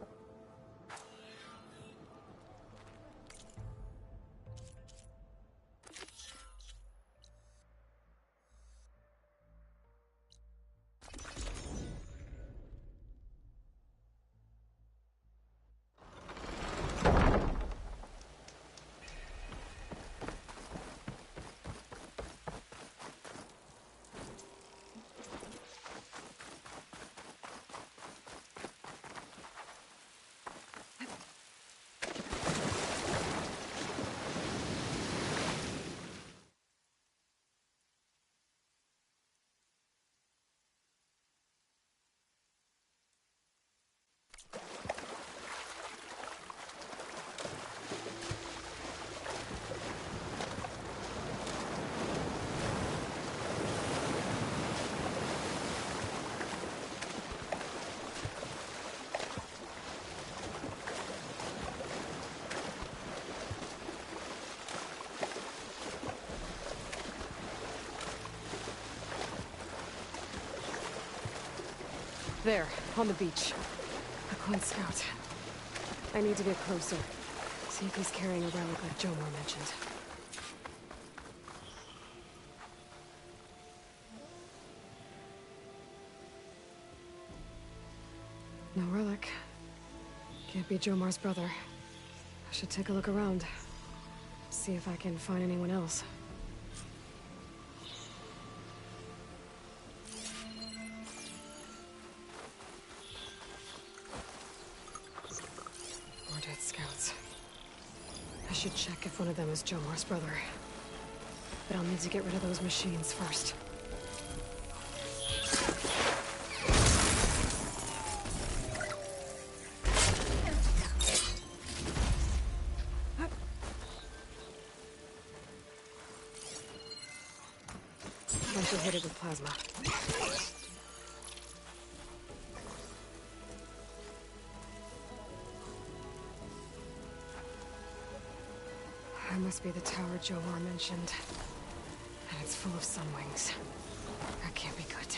There, on the beach. A Quinn scout. I need to get closer. See if he's carrying a relic like Jomar mentioned. No relic. Can't be Jomar's brother. I should take a look around. See if I can find anyone else. More dead scouts. I should check if one of them is Jomar's brother. But I'll need to get rid of those machines first. should hit it with plasma. That must be the tower Jomar mentioned. And it's full of sunwings. That can't be good.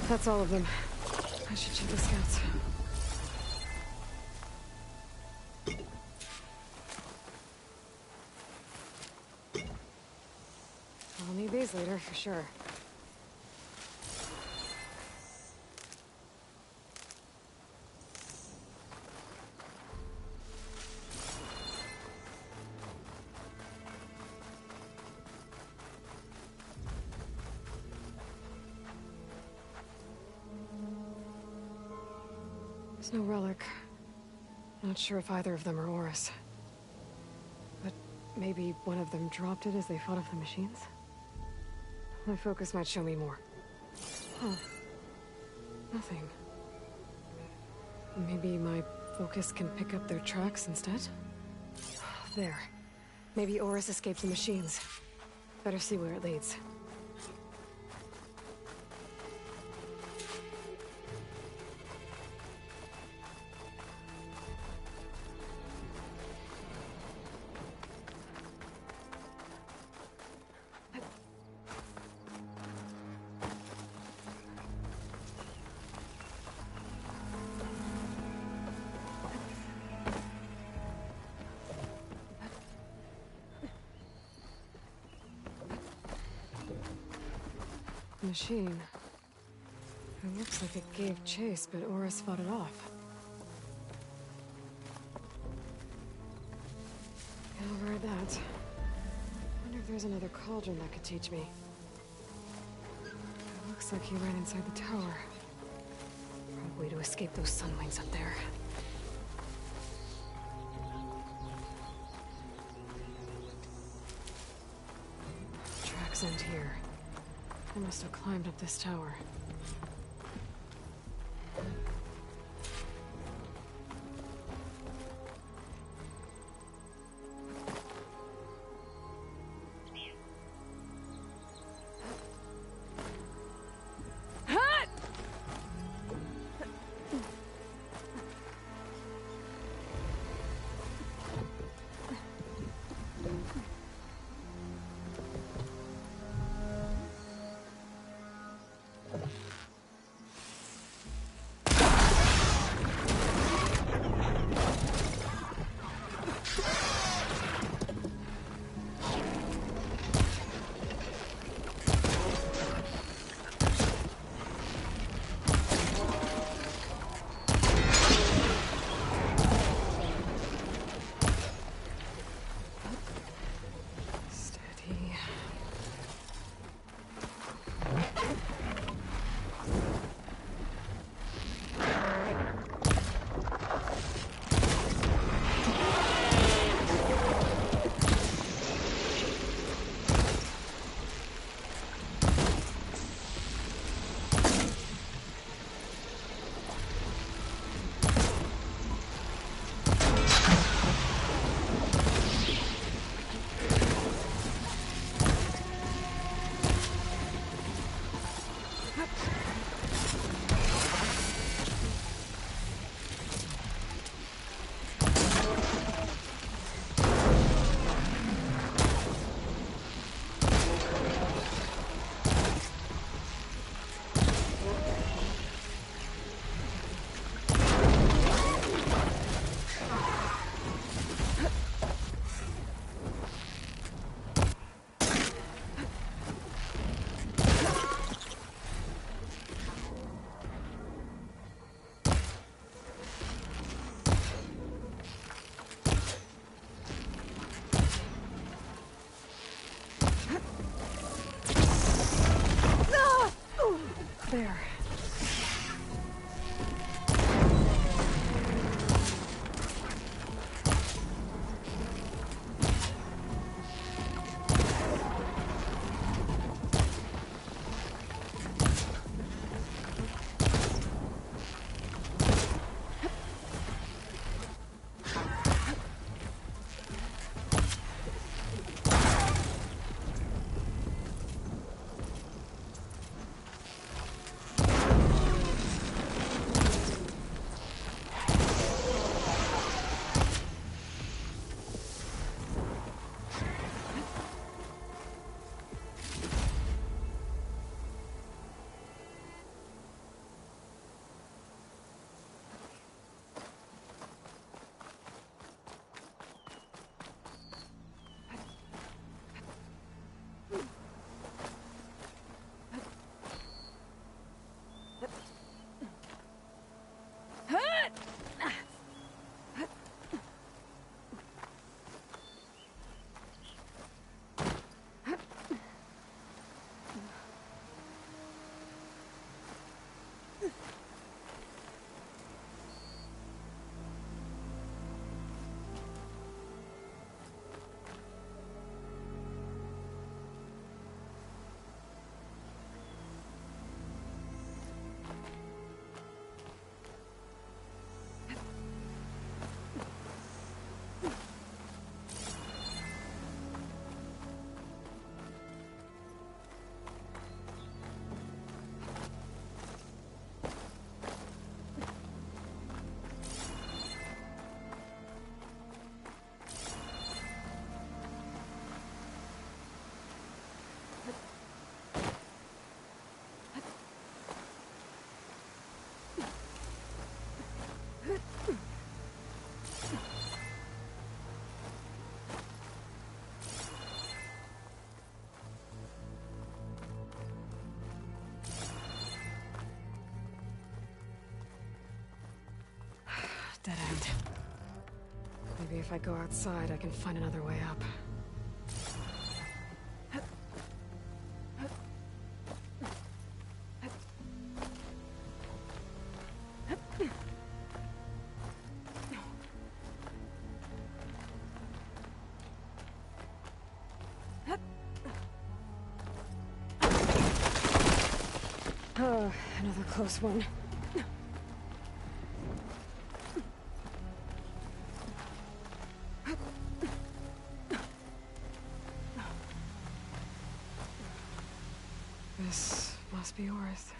That's all of them. I should check the scouts. I'll need these later, for sure. There's no relic. Not sure if either of them are Oris. But maybe one of them dropped it as they fought off the machines? My focus might show me more. Huh. Nothing. Maybe my focus can pick up their tracks instead? There. Maybe Oris escaped the machines. Better see where it leads. machine. It looks like it gave chase, but Oris fought it off. I'll ride that. Wonder if there's another cauldron that could teach me. It looks like he ran inside the tower. Probably to escape those sunwings up there. Tracks end here. I must have climbed up this tower. Dead end. Maybe if I go outside, I can find another way up. Oh, another close one. This must be Orith.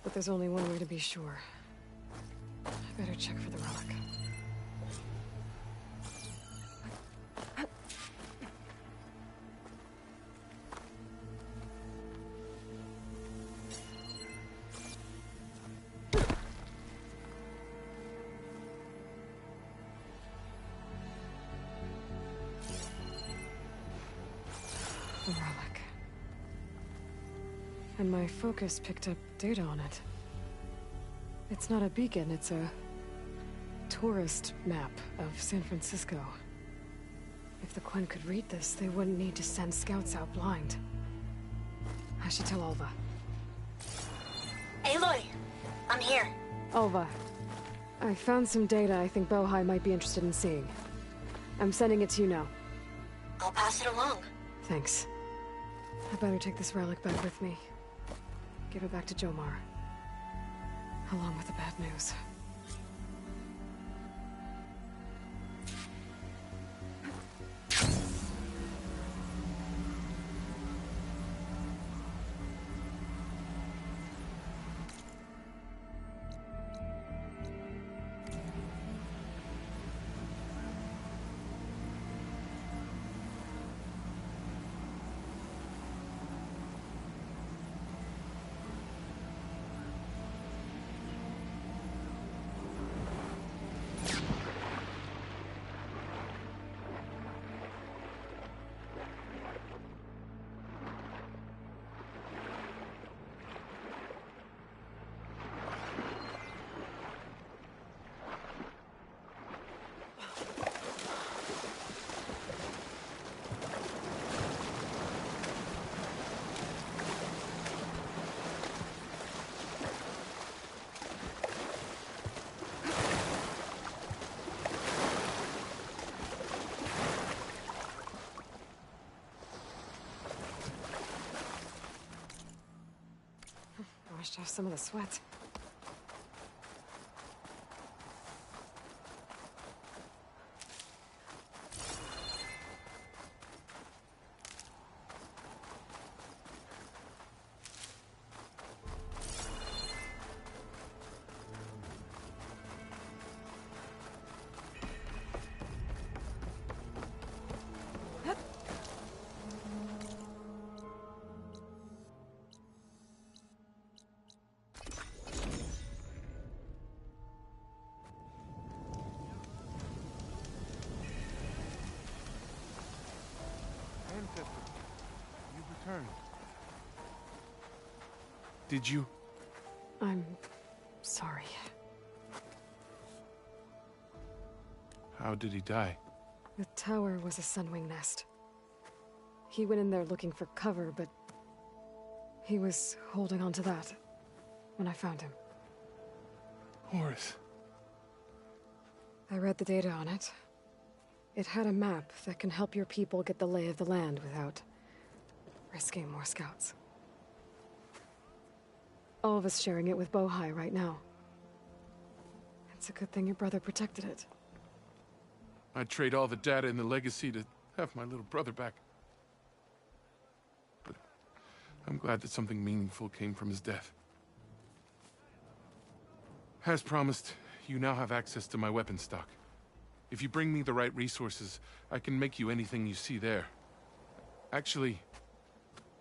But there's only one way to be sure. I better check for the relic. The relic. And my focus picked up data on it. It's not a beacon, it's a tourist map of San Francisco. If the Quen could read this, they wouldn't need to send scouts out blind. I should tell Alva. Aloy, I'm here. Alva, I found some data I think Bohai might be interested in seeing. I'm sending it to you now. I'll pass it along. Thanks. I better take this relic back with me. Give it back to Jomar. Along with the bad news. Washed off some of the sweat. Ancestor, you've returned. Did you? I'm sorry. How did he die? The tower was a sunwing nest. He went in there looking for cover, but he was holding on to that when I found him. Horace. I read the data on it. It had a map that can help your people get the lay of the land without risking more scouts. All of us sharing it with Bohai right now. It's a good thing your brother protected it. I'd trade all the data in the legacy to have my little brother back. But I'm glad that something meaningful came from his death. As promised, you now have access to my weapon stock. If you bring me the right resources, I can make you anything you see there. Actually,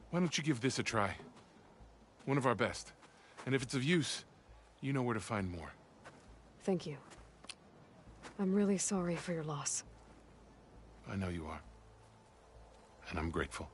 why don't you give this a try? One of our best. And if it's of use, you know where to find more. Thank you. I'm really sorry for your loss. I know you are. And I'm grateful.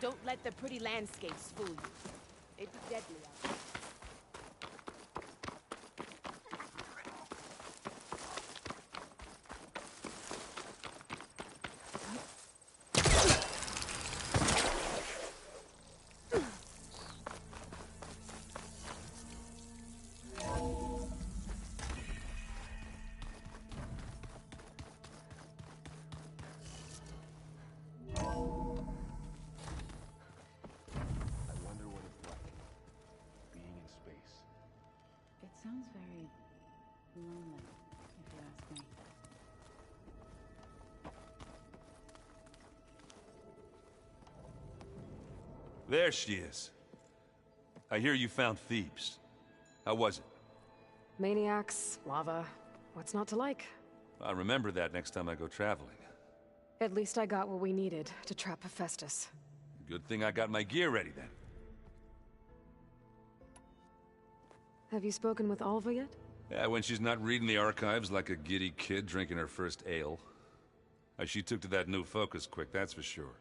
Don't let the pretty landscapes fool you. It'd be deadly out there. Sounds very lonely, if you ask me. There she is. I hear you found Thebes. How was it? Maniacs, lava. What's not to like? I'll remember that next time I go traveling. At least I got what we needed to trap Hephaestus. Good thing I got my gear ready then. Have you spoken with Alva yet? Yeah, when she's not reading the archives like a giddy kid drinking her first ale. She took to that new focus quick, that's for sure.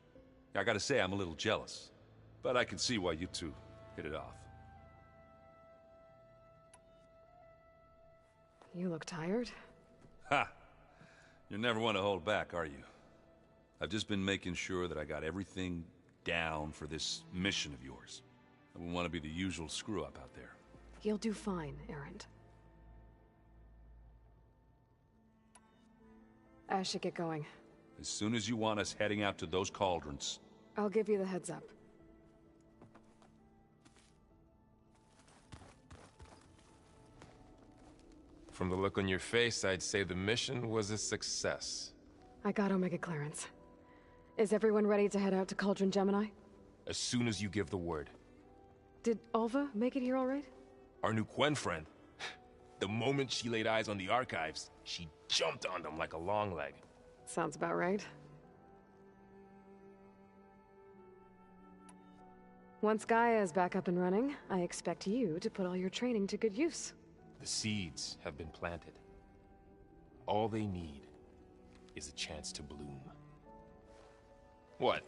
I gotta say, I'm a little jealous. But I can see why you two hit it off. You look tired. Ha! You never want to hold back, are you? I've just been making sure that I got everything down for this mission of yours. I wouldn't want to be the usual screw-up out there. You'll do fine, Erend. I should get going. As soon as you want us heading out to those cauldrons. I'll give you the heads up. From the look on your face, I'd say the mission was a success. I got Omega clearance. Is everyone ready to head out to Cauldron Gemini? As soon as you give the word. Did Alva make it here all right? Our new Quen friend. The moment she laid eyes on the archives, she jumped on them like a long leg. Sounds about right. Once Gaia is back up and running, I expect you to put all your training to good use. The seeds have been planted. All they need is a chance to bloom. What?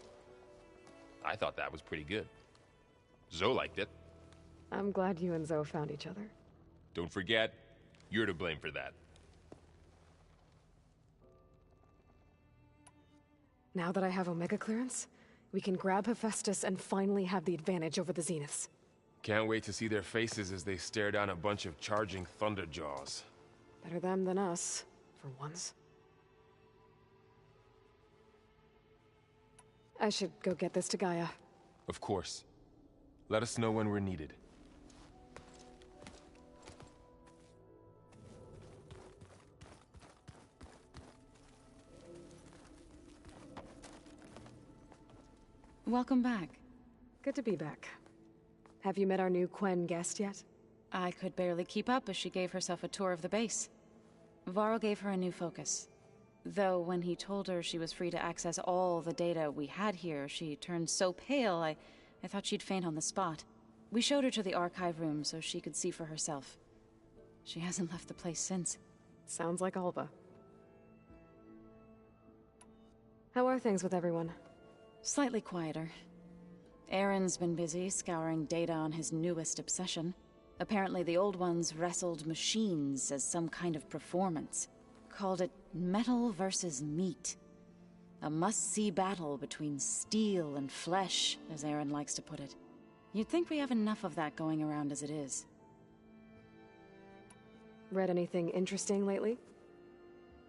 I thought that was pretty good. Zoe liked it. I'm glad you and Zoe found each other. Don't forget, you're to blame for that. Now that I have Omega clearance, we can grab Hephaestus and finally have the advantage over the Zeniths. Can't wait to see their faces as they stare down a bunch of charging Thunderjaws. Better them than us, for once. I should go get this to Gaia. Of course. Let us know when we're needed. Welcome back. Good to be back. Have you met our new Quen guest yet? I could barely keep up as she gave herself a tour of the base. Varl gave her a new focus. Though when he told her she was free to access all the data we had here, she turned so pale I thought she'd faint on the spot. We showed her to the archive room so she could see for herself. She hasn't left the place since. Sounds like Alva. How are things with everyone? Slightly quieter. Aaron's been busy scouring data on his newest obsession. Apparently the old ones wrestled machines as some kind of performance. Called it metal versus meat. A must-see battle between steel and flesh, as Aaron likes to put it. You'd think we have enough of that going around as it is. Read anything interesting lately?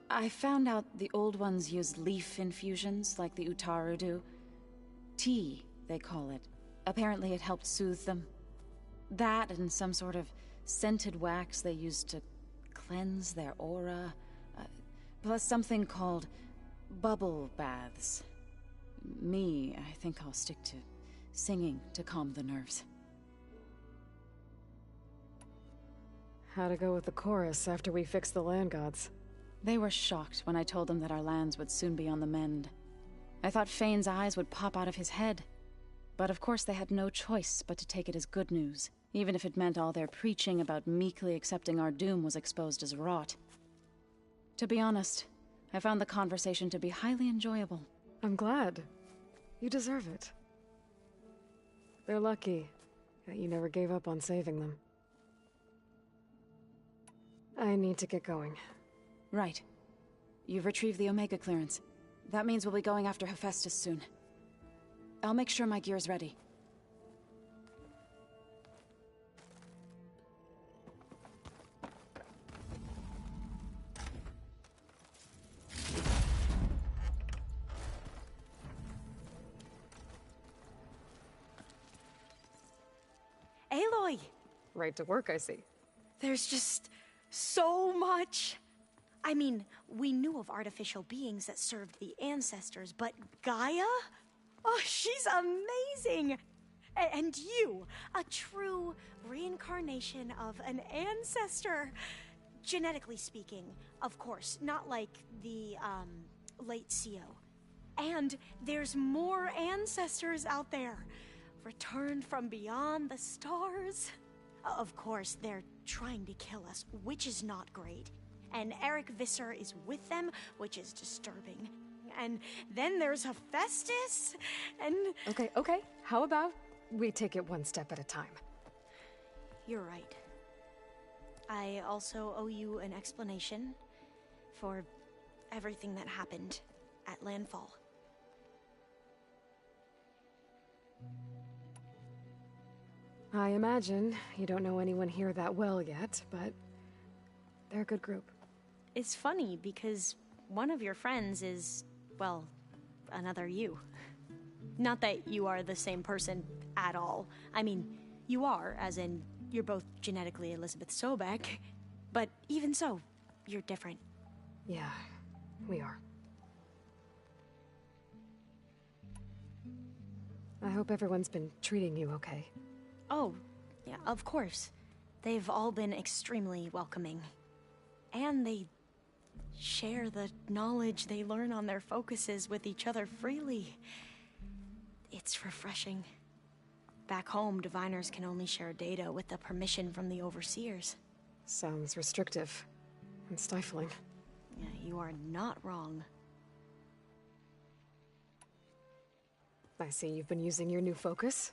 I found out the old ones use leaf infusions like the Utaru do. Tea, they call it. Apparently it helped soothe them. That and some sort of scented wax they used to cleanse their aura. Plus something called bubble baths. I think I'll stick to singing to calm the nerves. How to go with the chorus after we fix the land gods? They were shocked when I told them that our lands would soon be on the mend. I thought Fane's eyes would pop out of his head. But of course they had no choice but to take it as good news, even if it meant all their preaching about meekly accepting our doom was exposed as rot. To be honest, I found the conversation to be highly enjoyable. I'm glad. You deserve it. They're lucky that you never gave up on saving them. I need to get going. Right. You've retrieved the Omega clearance. That means we'll be going after Hephaestus soon. I'll make sure my gear's ready. Aloy! Right to work, I see. There's just so much. I mean, we knew of artificial beings that served the ancestors, but Gaia? Oh, she's amazing! And you, a true reincarnation of an ancestor. Genetically speaking, of course, not like the, late CO. And there's more ancestors out there, returned from beyond the stars. Of course, they're trying to kill us, which is not great. And Eric Visser is with them, which is disturbing. And then there's Hephaestus, and... Okay. How about we take it one step at a time? You're right. I also owe you an explanation for everything that happened at Landfall. I imagine you don't know anyone here that well yet, but they're a good group. It's funny because one of your friends is, well, another you. Not that you are the same person at all. I mean, you are, as in, you're both genetically Elizabeth Sobek, but even so, you're different. Yeah, we are. I hope everyone's been treating you okay. Oh, yeah, of course. They've all been extremely welcoming. And they share the knowledge they learn on their focuses with each other freely. It's refreshing. Back home, diviners can only share data with the permission from the overseers. Sounds restrictive and stifling. Yeah, you are not wrong. I see you've been using your new focus.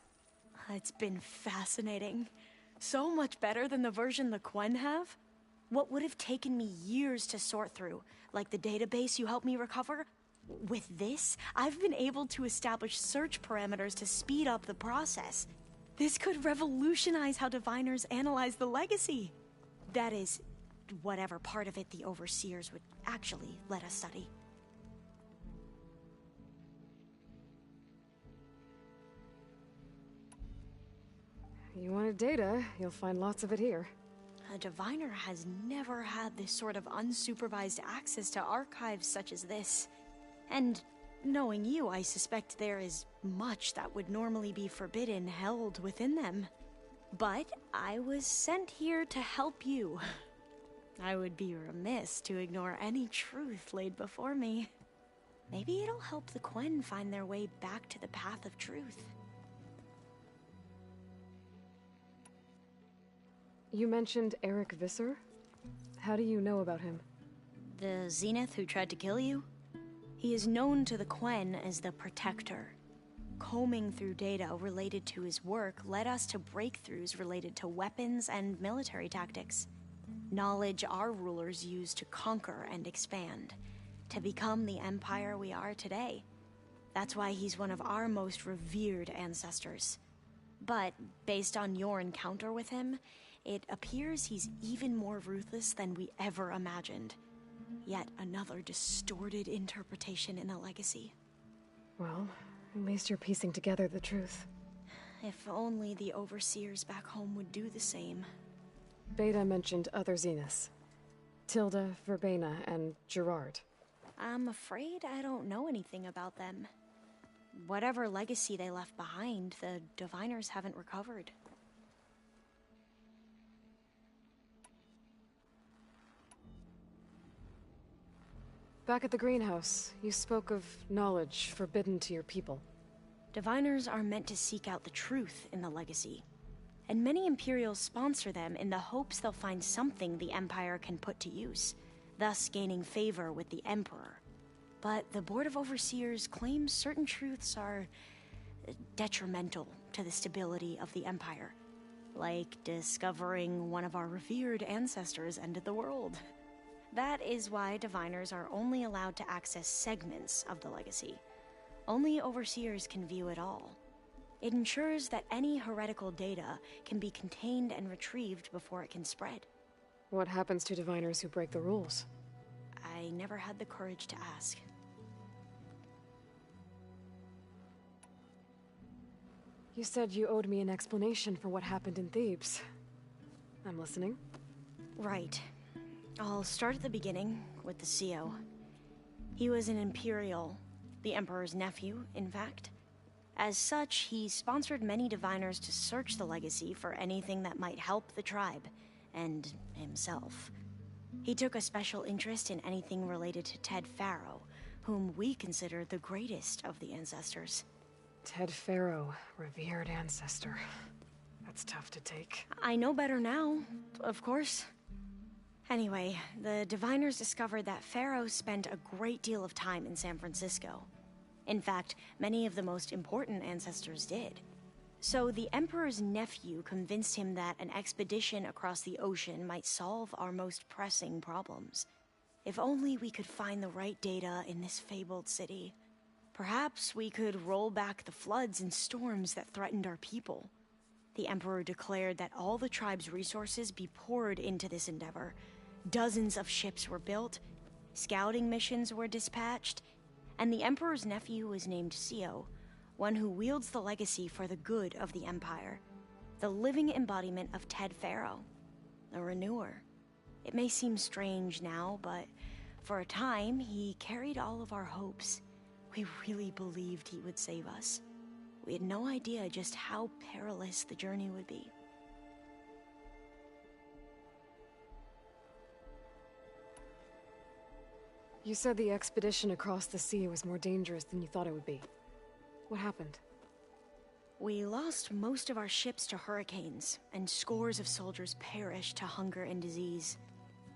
It's been fascinating. So much better than the version the Quen have. What would have taken me years to sort through, like the database you helped me recover, with this, I've been able to establish search parameters to speed up the process. This could revolutionize how diviners analyze the legacy. That is, whatever part of it the overseers would actually let us study. You wanted data, you'll find lots of it here. A diviner has never had this sort of unsupervised access to archives such as this. And knowing you, I suspect there is much that would normally be forbidden held within them. But I was sent here to help you. I would be remiss to ignore any truth laid before me. Maybe it'll help the Quen find their way back to the path of truth. You mentioned Eric Visser? How do you know about him? The Zenith who tried to kill you? He is known to the Quen as the Protector. Combing through data related to his work led us to breakthroughs related to weapons and military tactics. Knowledge our rulers used to conquer and expand, to become the empire we are today. That's why he's one of our most revered ancestors. But based on your encounter with him, it appears he's even more ruthless than we ever imagined. Yet another distorted interpretation in the legacy. Well, at least you're piecing together the truth. If only the overseers back home would do the same. Beta mentioned other Zeniths. Tilda, Verbena, and Gerard. I'm afraid I don't know anything about them. Whatever legacy they left behind, the diviners haven't recovered. Back at the greenhouse, you spoke of knowledge forbidden to your people. Diviners are meant to seek out the truth in the legacy, and many Imperials sponsor them in the hopes they'll find something the Empire can put to use, thus gaining favor with the Emperor. But the Board of Overseers claims certain truths are detrimental to the stability of the Empire. Like discovering one of our revered ancestors ended the world. That is why diviners are only allowed to access segments of the legacy. Only overseers can view it all. It ensures that any heretical data can be contained and retrieved before it can spread. What happens to diviners who break the rules? I never had the courage to ask. You said you owed me an explanation for what happened in Thebes. I'm listening. Right. I'll start at the beginning, with the CEO. He was an Imperial, the Emperor's nephew, in fact. As such, he sponsored many diviners to search the legacy for anything that might help the tribe, and himself. He took a special interest in anything related to Ted Faro, whom we consider the greatest of the ancestors. Ted Faro, revered ancestor. That's tough to take. I know better now, of course. Anyway, the diviners discovered that Faro spent a great deal of time in San Francisco. In fact, many of the most important ancestors did. So the Emperor's nephew convinced him that an expedition across the ocean might solve our most pressing problems. If only we could find the right data in this fabled city. Perhaps we could roll back the floods and storms that threatened our people. The Emperor declared that all the tribe's resources be poured into this endeavor. Dozens of ships were built, scouting missions were dispatched, and the Emperor's nephew was named CEO, one who wields the legacy for the good of the Empire. The living embodiment of Ted Faro, a renewer. It may seem strange now, but for a time, he carried all of our hopes. We really believed he would save us. We had no idea just how perilous the journey would be. You said the expedition across the sea was more dangerous than you thought it would be. What happened? We lost most of our ships to hurricanes, and scores of soldiers perished to hunger and disease.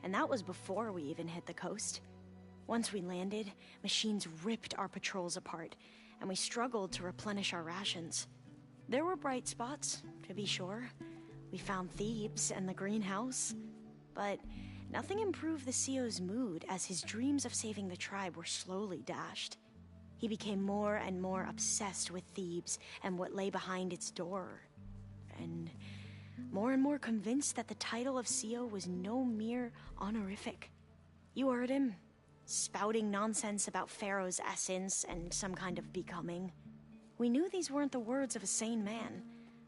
And that was before we even hit the coast. Once we landed, machines ripped our patrols apart, and we struggled to replenish our rations. There were bright spots, to be sure. We found Thebes and the greenhouse, but nothing improved the CEO's mood as his dreams of saving the tribe were slowly dashed. He became more and more obsessed with Thebes and what lay behind its door, and more convinced that the title of CEO was no mere honorific. You heard him. Spouting nonsense about Pharaoh's essence and some kind of becoming. We knew these weren't the words of a sane man,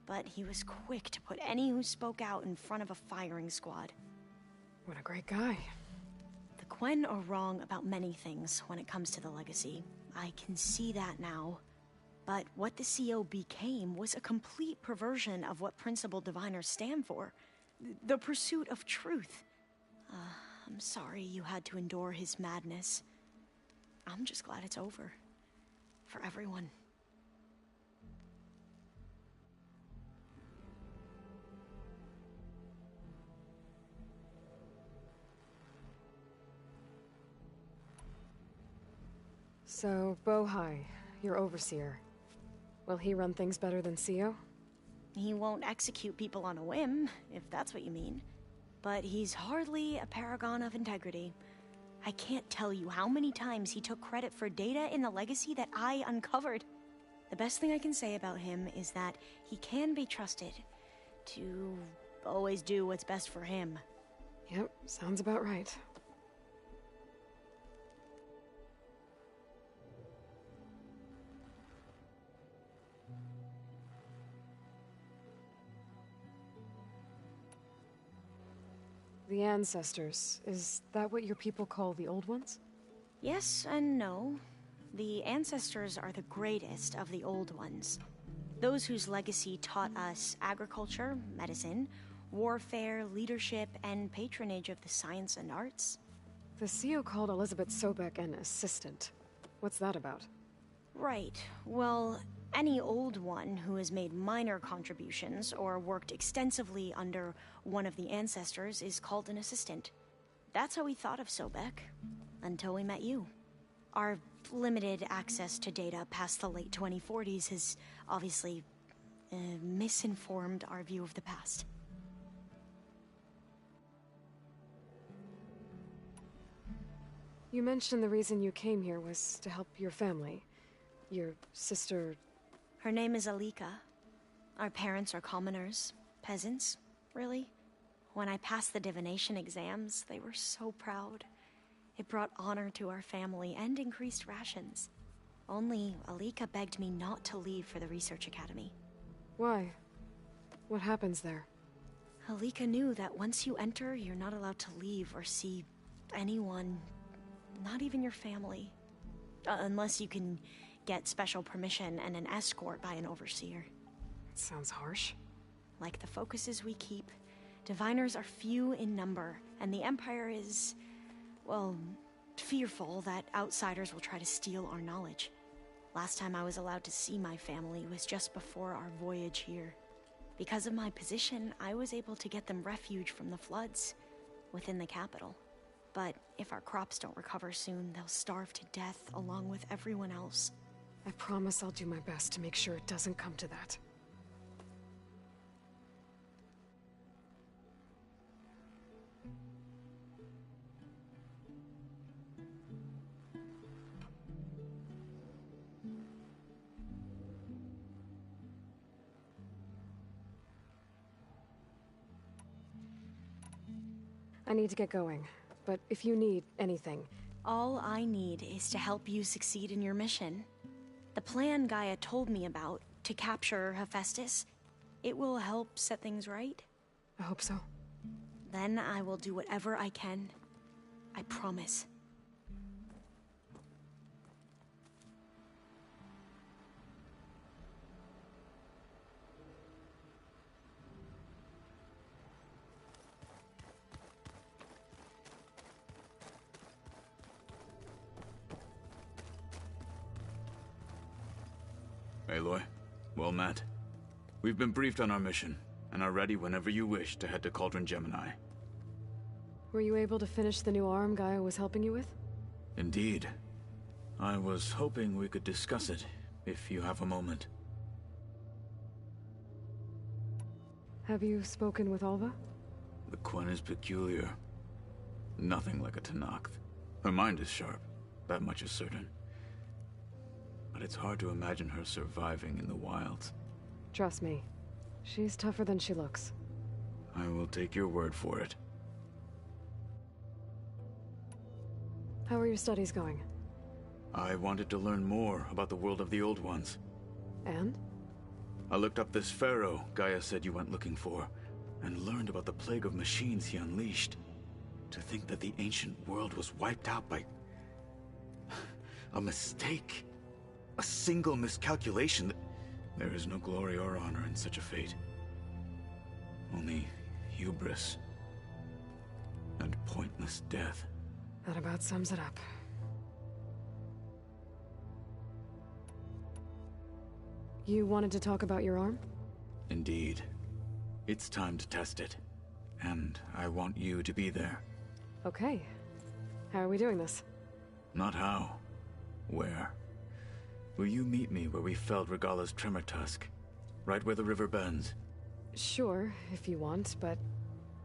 but he was quick to put any who spoke out in front of a firing squad. What a great guy. The Quen are wrong about many things when it comes to the legacy. I can see that now. But what the CEO became was a complete perversion of what principled diviners stand for. The pursuit of truth. I'm sorry you had to endure his madness. I'm just glad it's over. For everyone. So, Bohai, your overseer. Will he run things better than CEO? He won't execute people on a whim, if that's what you mean. But he's hardly a paragon of integrity. I can't tell you how many times he took credit for data in the legacy that I uncovered. The best thing I can say about him is that he can be trusted to always do what's best for him. Yep, sounds about right. The ancestors, is that what your people call the old ones? Yes and no. The ancestors are the greatest of the old ones. Those whose legacy taught us agriculture, medicine, warfare, leadership, and patronage of the science and arts. The CEO called Elizabeth Sobek an assistant. What's that about? Right. Well, any old one who has made minor contributions or worked extensively under one of the ancestors is called an assistant. That's how we thought of Sobek, until we met you. Our limited access to data past the late 2040s has obviously misinformed our view of the past. You mentioned the reason you came here was to help your family. Your sister... Her name is Alika. Our parents are commoners. Peasants, really. When I passed the divination exams, they were so proud. It brought honor to our family and increased rations. Only Alika begged me not to leave for the research academy. Why? What happens there? Alika knew that once you enter, you're not allowed to leave or see anyone, not even your family. Unless you can get special permission and an escort by an overseer. That sounds harsh. Like the focuses we keep, diviners are few in number, and the Empire is, well, fearful that outsiders will try to steal our knowledge. Last time I was allowed to see my family was just before our voyage here. Because of my position, I was able to get them refuge from the floods within the capital. But if our crops don't recover soon, they'll starve to death along with everyone else. I promise I'll do my best to make sure it doesn't come to that. I need to get going, but if you need anything... All I need is to help you succeed in your mission. The plan Gaia told me about, to capture Hephaestus, it will help set things right. I hope so. Then I will do whatever I can. I promise. Aloy, well met. We've been briefed on our mission, and are ready whenever you wish to head to Cauldron Gemini. Were you able to finish the new arm Gaia was helping you with? Indeed. I was hoping we could discuss it, if you have a moment. Have you spoken with Alva? The Quen is peculiar. Nothing like a Tenakth. Her mind is sharp, that much is certain. But it's hard to imagine her surviving in the wilds. Trust me, she's tougher than she looks. I will take your word for it. How are your studies going? I wanted to learn more about the world of the Old Ones. And? I looked up this pharaoh Gaia said you went looking for, and learned about the plague of machines he unleashed. To think that the ancient world was wiped out by... a mistake. A single miscalculation. There is no glory or honor in such a fate. Only hubris. And pointless death. That about sums it up. You wanted to talk about your arm? Indeed. It's time to test it. And I want you to be there. Okay. How are we doing this? Not how. Where. Will you meet me where we felled Regalla's tremor tusk? Right where the river bends? Sure, if you want, but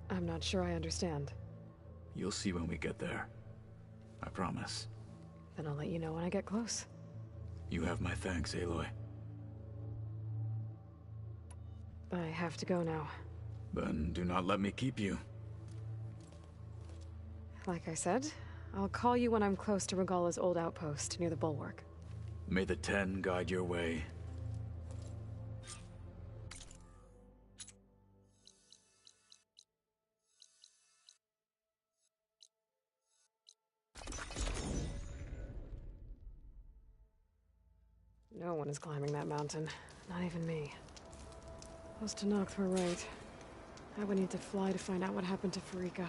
I'm not sure I understand. You'll see when we get there. I promise. Then I'll let you know when I get close. You have my thanks, Aloy. I have to go now. Then do not let me keep you. Like I said, I'll call you when I'm close to Regalla's old outpost near the bulwark. May the Ten guide your way. No one is climbing that mountain. Not even me. Those Tenakth were right. I would need to fly to find out what happened to Pharika.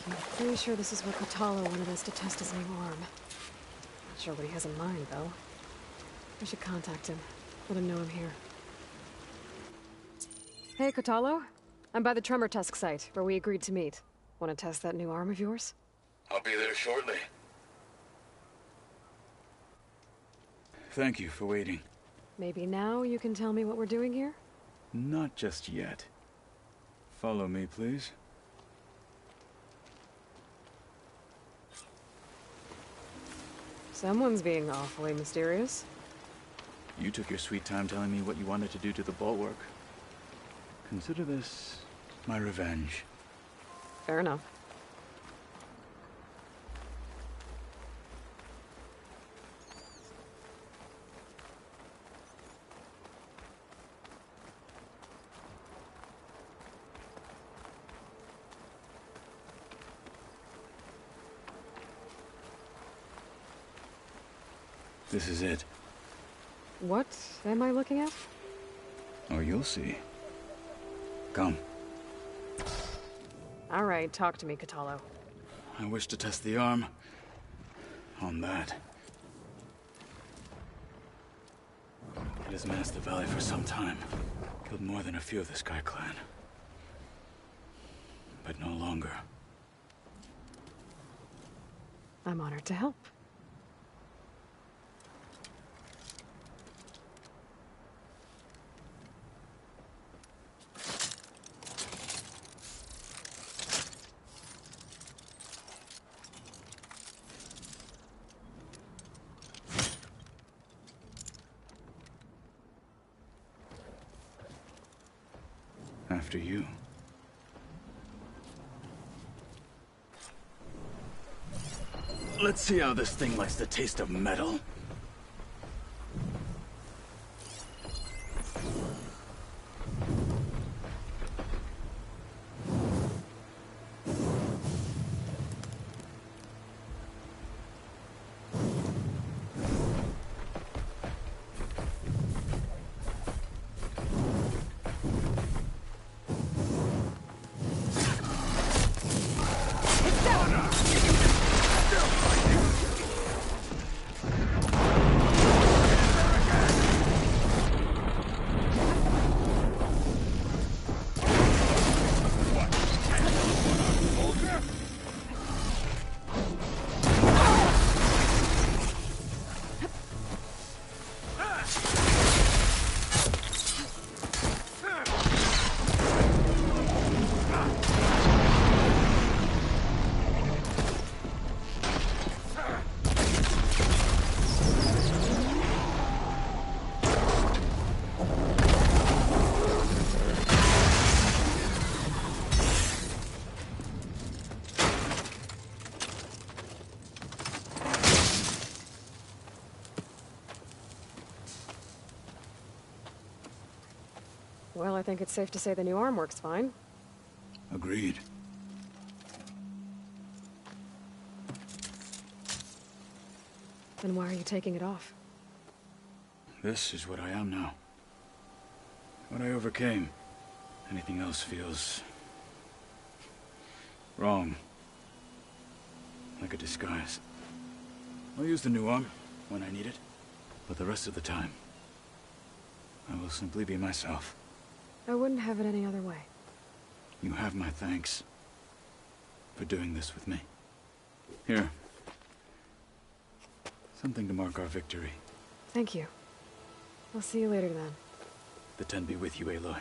I'm pretty sure this is where Kotallo wanted us to test his new arm. Not sure what he has in mind, though. I should contact him. Let him know I'm here. Hey, Kotallo. I'm by the Tremor Tusk site, where we agreed to meet. Want to test that new arm of yours? I'll be there shortly. Thank you for waiting. Maybe now you can tell me what we're doing here? Not just yet. Follow me, please. Someone's being awfully mysterious. You took your sweet time telling me what you wanted to do to the bulwark. Consider this my revenge. Fair enough. This is it. What am I looking at? Oh, you'll see. Come. All right, talk to me, Kotallo. I wish to test the arm on that. It has menaced the valley for some time. Killed more than a few of the Sky Clan. But no longer. I'm honored to help. After you. Let's see how this thing likes the taste of metal. Well, I think it's safe to say the new arm works fine. Agreed. Then why are you taking it off? This is what I am now. What I overcame. Anything else feels... wrong. Like a disguise. I'll use the new arm when I need it, but the rest of the time, I will simply be myself. I wouldn't have it any other way. You have my thanks for doing this with me. Here. Something to mark our victory. Thank you. I'll see you later then. The Ten be with you, Aloy.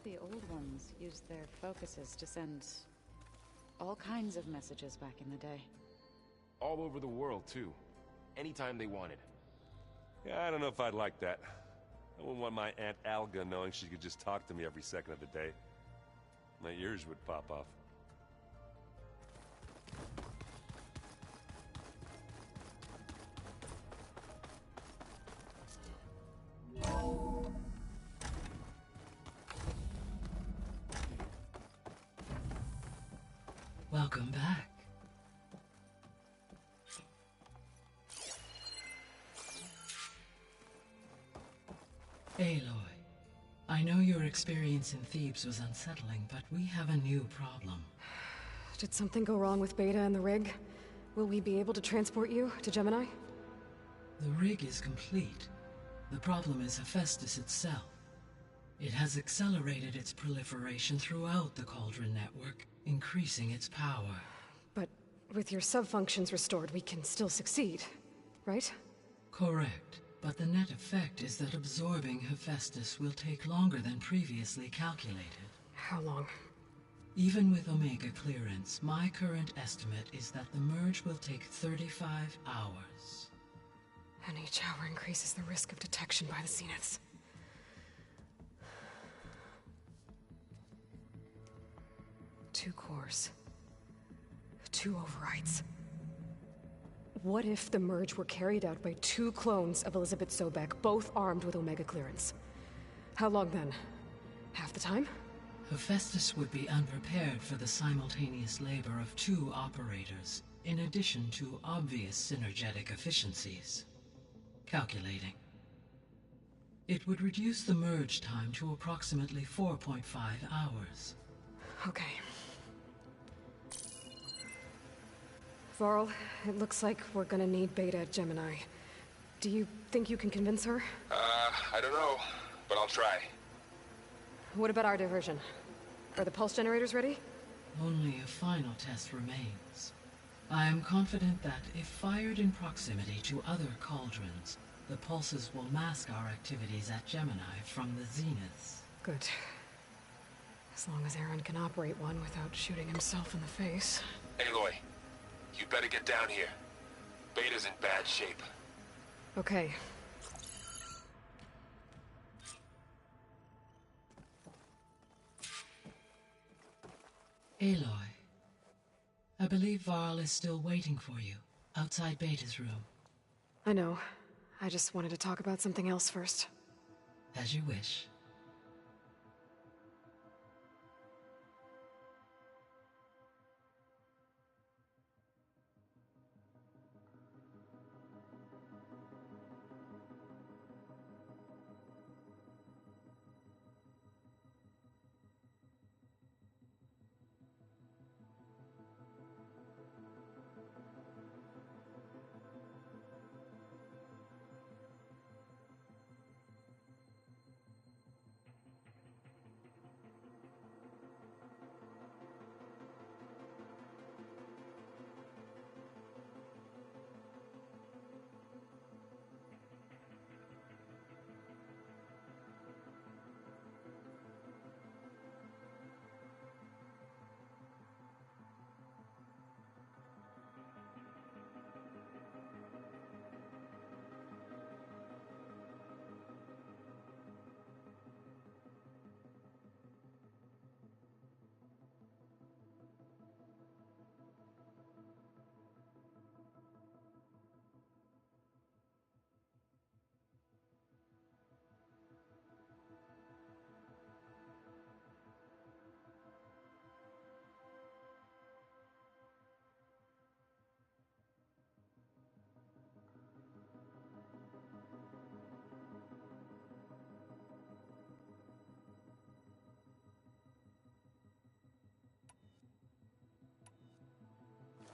The old ones used their focuses to send all kinds of messages back in the day. All over the world, too. Anytime they wanted. Yeah, I don't know if I'd like that. I wouldn't want my Aunt Alga knowing she could just talk to me every second of the day. My ears would pop off. Welcome back. Aloy, I know your experience in Thebes was unsettling, but we have a new problem. Did something go wrong with Beta and the rig? Will we be able to transport you to Gemini? The rig is complete. The problem is Hephaestus itself. It has accelerated its proliferation throughout the Cauldron network, increasing its power. But with your sub-functions restored, we can still succeed, right? Correct. But the net effect is that absorbing Hephaestus will take longer than previously calculated. How long? Even with Omega clearance, my current estimate is that the merge will take 35 hours. And each hour increases the risk of detection by the Zeniths. Two cores. Two overrides. What if the merge were carried out by two clones of Elizabeth Sobek, both armed with Omega clearance? How long then? Half the time? Hephaestus would be unprepared for the simultaneous labor of two operators, in addition to obvious synergetic efficiencies. Calculating. It would reduce the merge time to approximately 4.5 hours. Okay. Varl, it looks like we're gonna need Beta at Gemini. Do you think you can convince her? I don't know, but I'll try. What about our diversion? Are the pulse generators ready? Only a final test remains. I am confident that if fired in proximity to other cauldrons, the pulses will mask our activities at Gemini from the Zeniths. Good. As long as Aaron can operate one without shooting himself in the face. Aloy, you better get down here. Beta's in bad shape. Okay. Aloy, I believe Varl is still waiting for you, outside Beta's room. I know. I just wanted to talk about something else first. As you wish.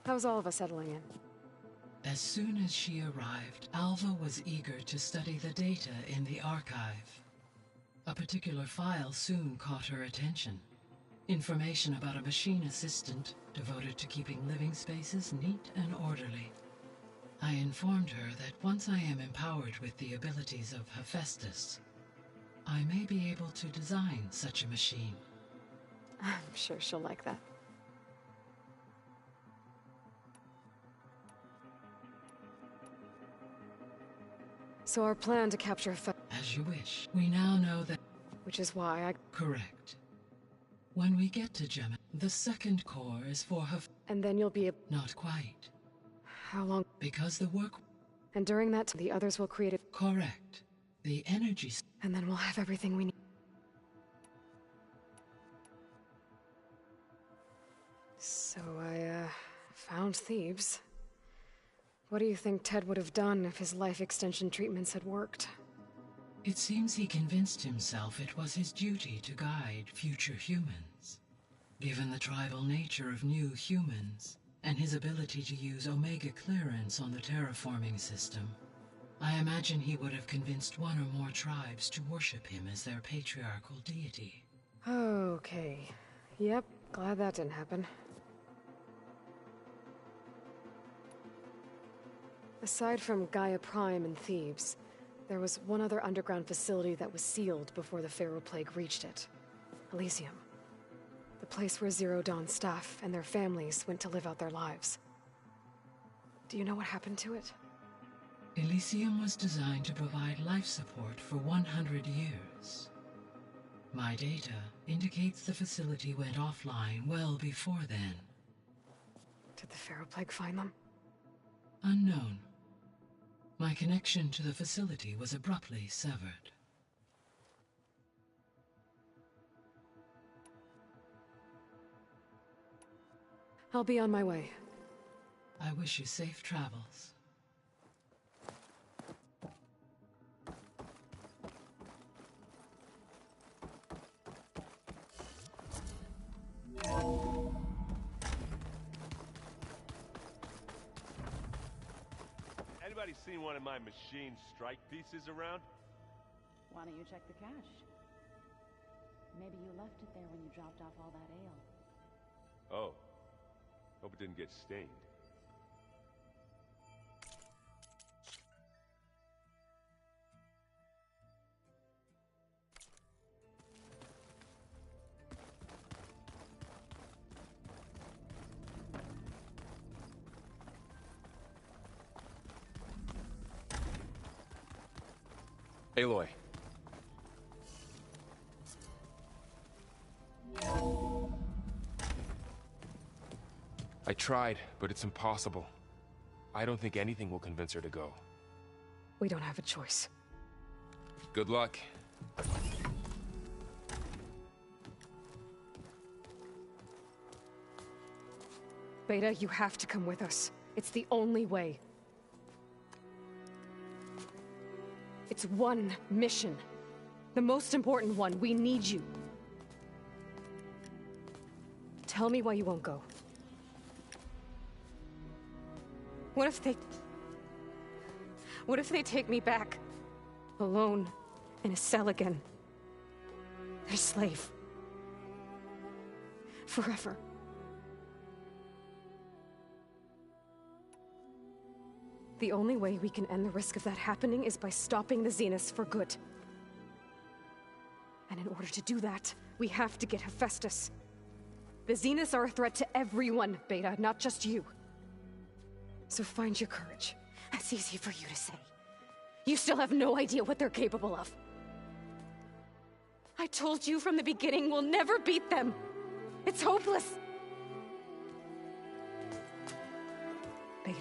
How's all of us settling in? As soon as she arrived, Alva was eager to study the data in the archive. A particular file soon caught her attention. Information about a machine assistant devoted to keeping living spaces neat and orderly. I informed her that once I am empowered with the abilities of Hephaestus, I may be able to design such a machine. I'm sure she'll like that. So our plan to capture As you wish. We now know that... Which is why I... Correct. When we get to Gemma, the second core is for her... And then you'll be... Not quite. How long? Because the work... And during that, the others will create it. Correct. The energy... And then we'll have everything we need. So I, found Thebes. What do you think Ted would have done if his life extension treatments had worked? It seems he convinced himself it was his duty to guide future humans. Given the tribal nature of new humans, and his ability to use Omega clearance on the terraforming system, I imagine he would have convinced one or more tribes to worship him as their patriarchal deity. Okay. Yep, glad that didn't happen. Aside from Gaia Prime and Thebes, there was one other underground facility that was sealed before the Pharaoh Plague reached it. Elysium. The place where Zero Dawn staff and their families went to live out their lives. Do you know what happened to it? Elysium was designed to provide life support for 100 years. My data indicates the facility went offline well before then. Did the Pharaoh Plague find them? Unknown. My connection to the facility was abruptly severed. I'll be on my way. I wish you safe travels. Anybody seen one of my machine strike pieces around? Why don't you check the cache? Maybe you left it there when you dropped off all that ale. Oh. Hope it didn't get stained. Aloy. I tried, but it's impossible. I don't think anything will convince her to go. We don't have a choice. Good luck. Beta, you have to come with us. It's the only way. It's one mission. The most important one. We need you. Tell me why you won't go. What if they take me back? Alone, in a cell again. Their slave. Forever. The only way we can end the risk of that happening is by stopping the Zeniths for good. And in order to do that, we have to get Hephaestus. The Zeniths are a threat to everyone, Beta, not just you. So find your courage. That's easy for you to say. You still have no idea what they're capable of. I told you from the beginning we'll never beat them. It's hopeless. Beta.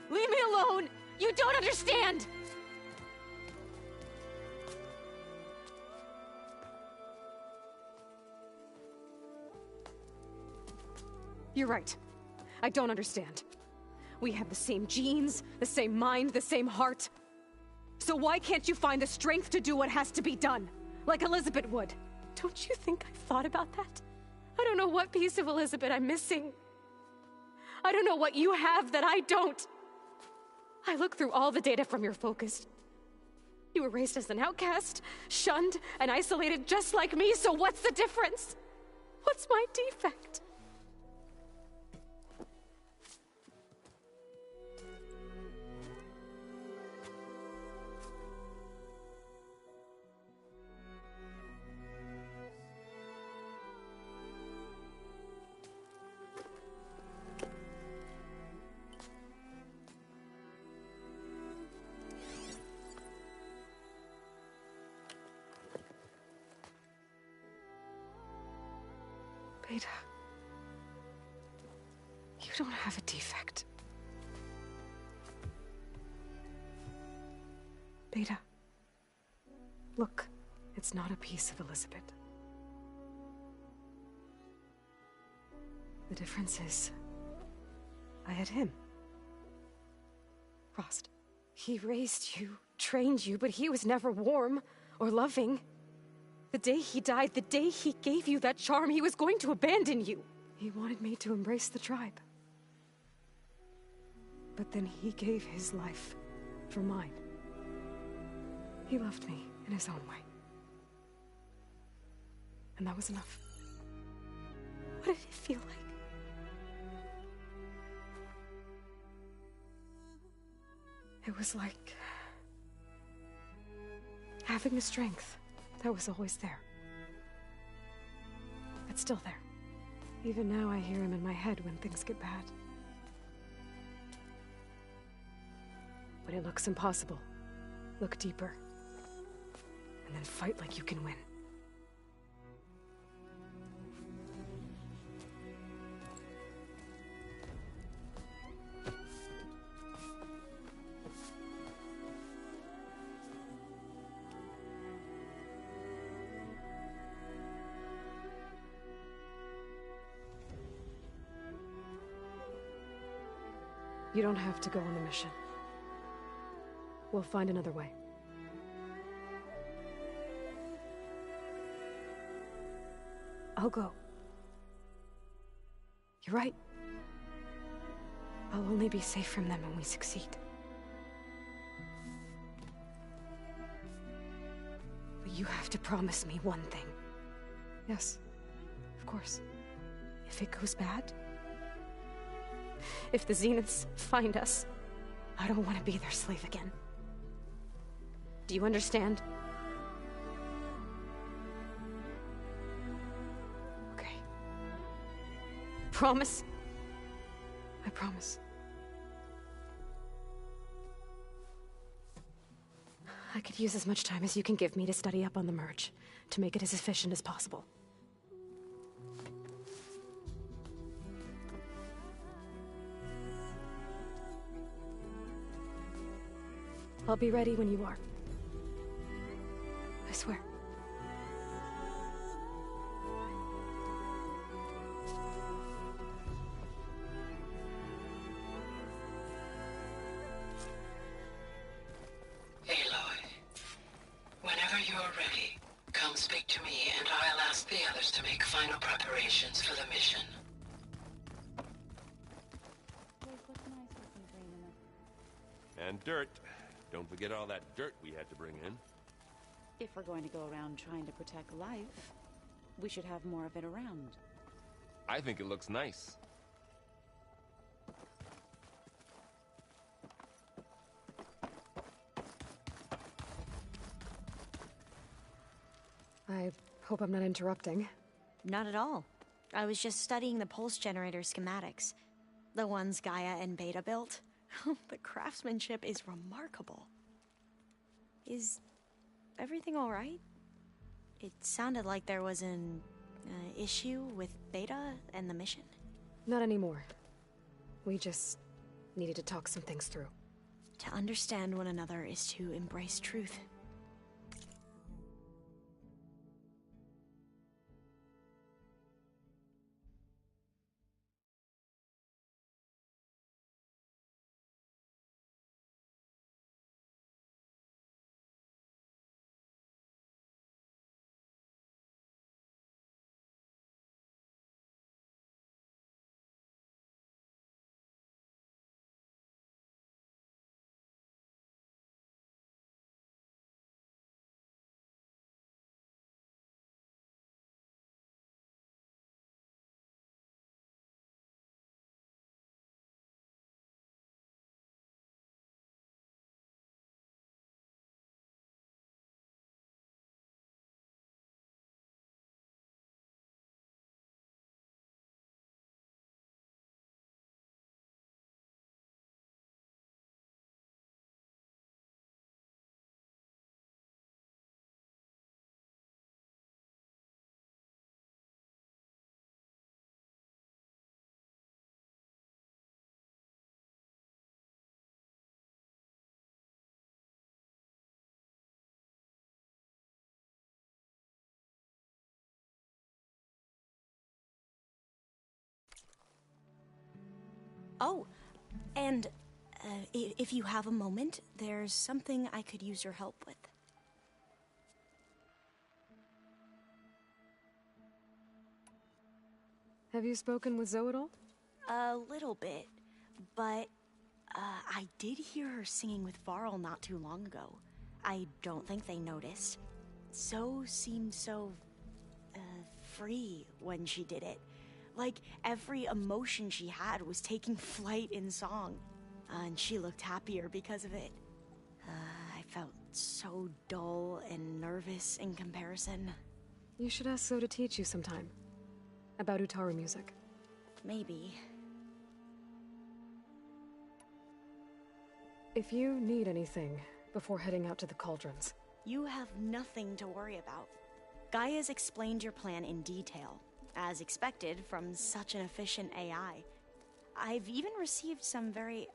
Leave me alone! You don't understand! You're right. I don't understand. We have the same genes, the same mind, the same heart. So why can't you find the strength to do what has to be done? Like Elizabeth would. Don't you think I've thought about that? I don't know what piece of Elizabeth I'm missing. I don't know what you have that I don't. I look through all the data from your focus. You were raised as an outcast, shunned, and isolated just like me, so what's the difference? What's my defect? don't have a defect. Beta. Look, it's not a piece of Elizabeth. The difference is, I had him. Rost. He raised you, trained you, but he was never warm or loving. The day he died, the day he gave you that charm, he was going to abandon you. He wanted me to embrace the tribe. But then he gave his life for mine. He loved me in his own way. And that was enough. What did it feel like? It was like having a strength that was always there. It's still there. Even now I hear him in my head when things get bad. When it looks impossible, look deeper. And then fight like you can win. You don't have to go on the mission. We'll find another way. I'll go. You're right. I'll only be safe from them when we succeed. But you have to promise me one thing. Yes, of course. If it goes bad, if the Zeniths find us, I don't want to be their slave again. Do you understand? Okay. Promise? I promise. I could use as much time as you can give me to study up on the merge, to make it as efficient as possible. I'll be ready when you are. I swear. Aloy, whenever you're ready, come speak to me and I'll ask the others to make final preparations for the mission. And dirt. Don't forget all that dirt we had to bring in. If we're going to go around trying to protect life, we should have more of it around. I think it looks nice. I hope I'm not interrupting. Not at all. I was just studying the pulse generator schematics. The ones Gaia and Beta built. The craftsmanship is remarkable. Is everything all right? It sounded like there was an issue with Beta and the mission. Not anymore. We just needed to talk some things through. To understand one another is to embrace truth. Oh, and if you have a moment, there's something I could use your help with. Have you spoken with Zoe at all? A little bit, but I did hear her singing with Varl not too long ago. I don't think they noticed. Zoe seemed so free when she did it. Like every emotion she had was taking flight in song. And she looked happier because of it. I felt so dull and nervous in comparison. You should ask Zoe to teach you sometime. About Utaru music. Maybe. If you need anything before heading out to the cauldrons... You have nothing to worry about. Gaia's explained your plan in detail, as expected from such an efficient AI. I've even received some very,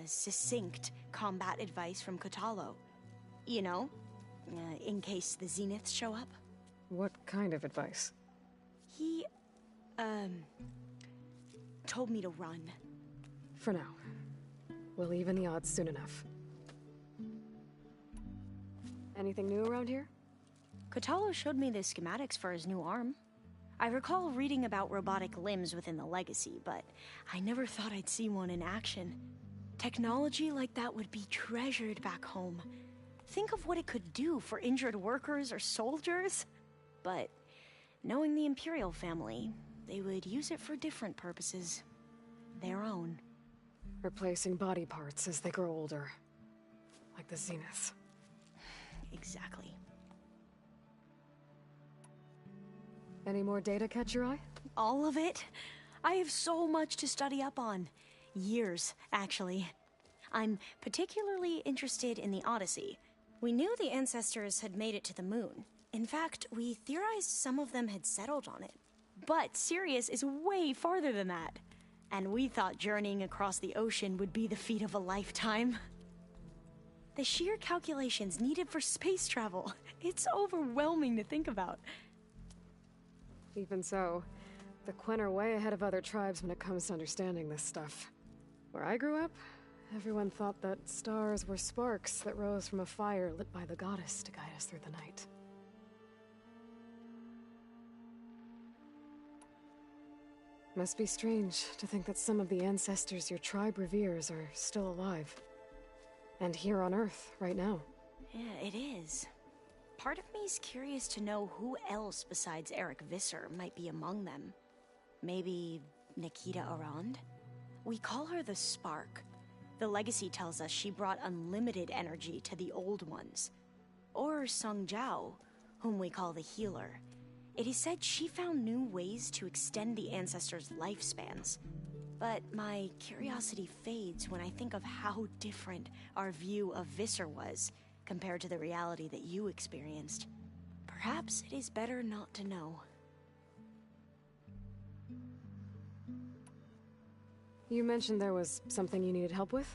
succinct combat advice from Kotallo. You know, in case the Zeniths show up. What kind of advice? He, told me to run. For now. We'll even the odds soon enough. Anything new around here? Kotallo showed me the schematics for his new arm. I recall reading about robotic limbs within the Legacy, but I never thought I'd see one in action. Technology like that would be treasured back home. Think of what it could do for injured workers or soldiers. But knowing the Imperial family, they would use it for different purposes. Their own. Replacing body parts as they grow older. Like the Zeniths. Exactly. Any more data catch your eye? All of it? I have so much to study up on. Years, actually. I'm particularly interested in the Odyssey. We knew the ancestors had made it to the moon. In fact, we theorized some of them had settled on it. But Sirius is way farther than that. And we thought journeying across the ocean would be the feat of a lifetime. The sheer calculations needed for space travel. It's overwhelming to think about. Even so, the Quen are way ahead of other tribes when it comes to understanding this stuff. Where I grew up, everyone thought that stars were sparks that rose from a fire lit by the goddess to guide us through the night. Must be strange to think that some of the ancestors your tribe reveres are still alive. And here on Earth, right now. Yeah, it is. Part of me's curious to know who else besides Eric Visser might be among them. Maybe Nikita Arand? We call her the Spark. The Legacy tells us she brought unlimited energy to the Old Ones. Or Sung Jiao, whom we call the Healer. It is said she found new ways to extend the ancestors' lifespans. But my curiosity fades when I think of how different our view of Visser was compared to the reality that you experienced. Perhaps it is better not to know. You mentioned there was something you needed help with?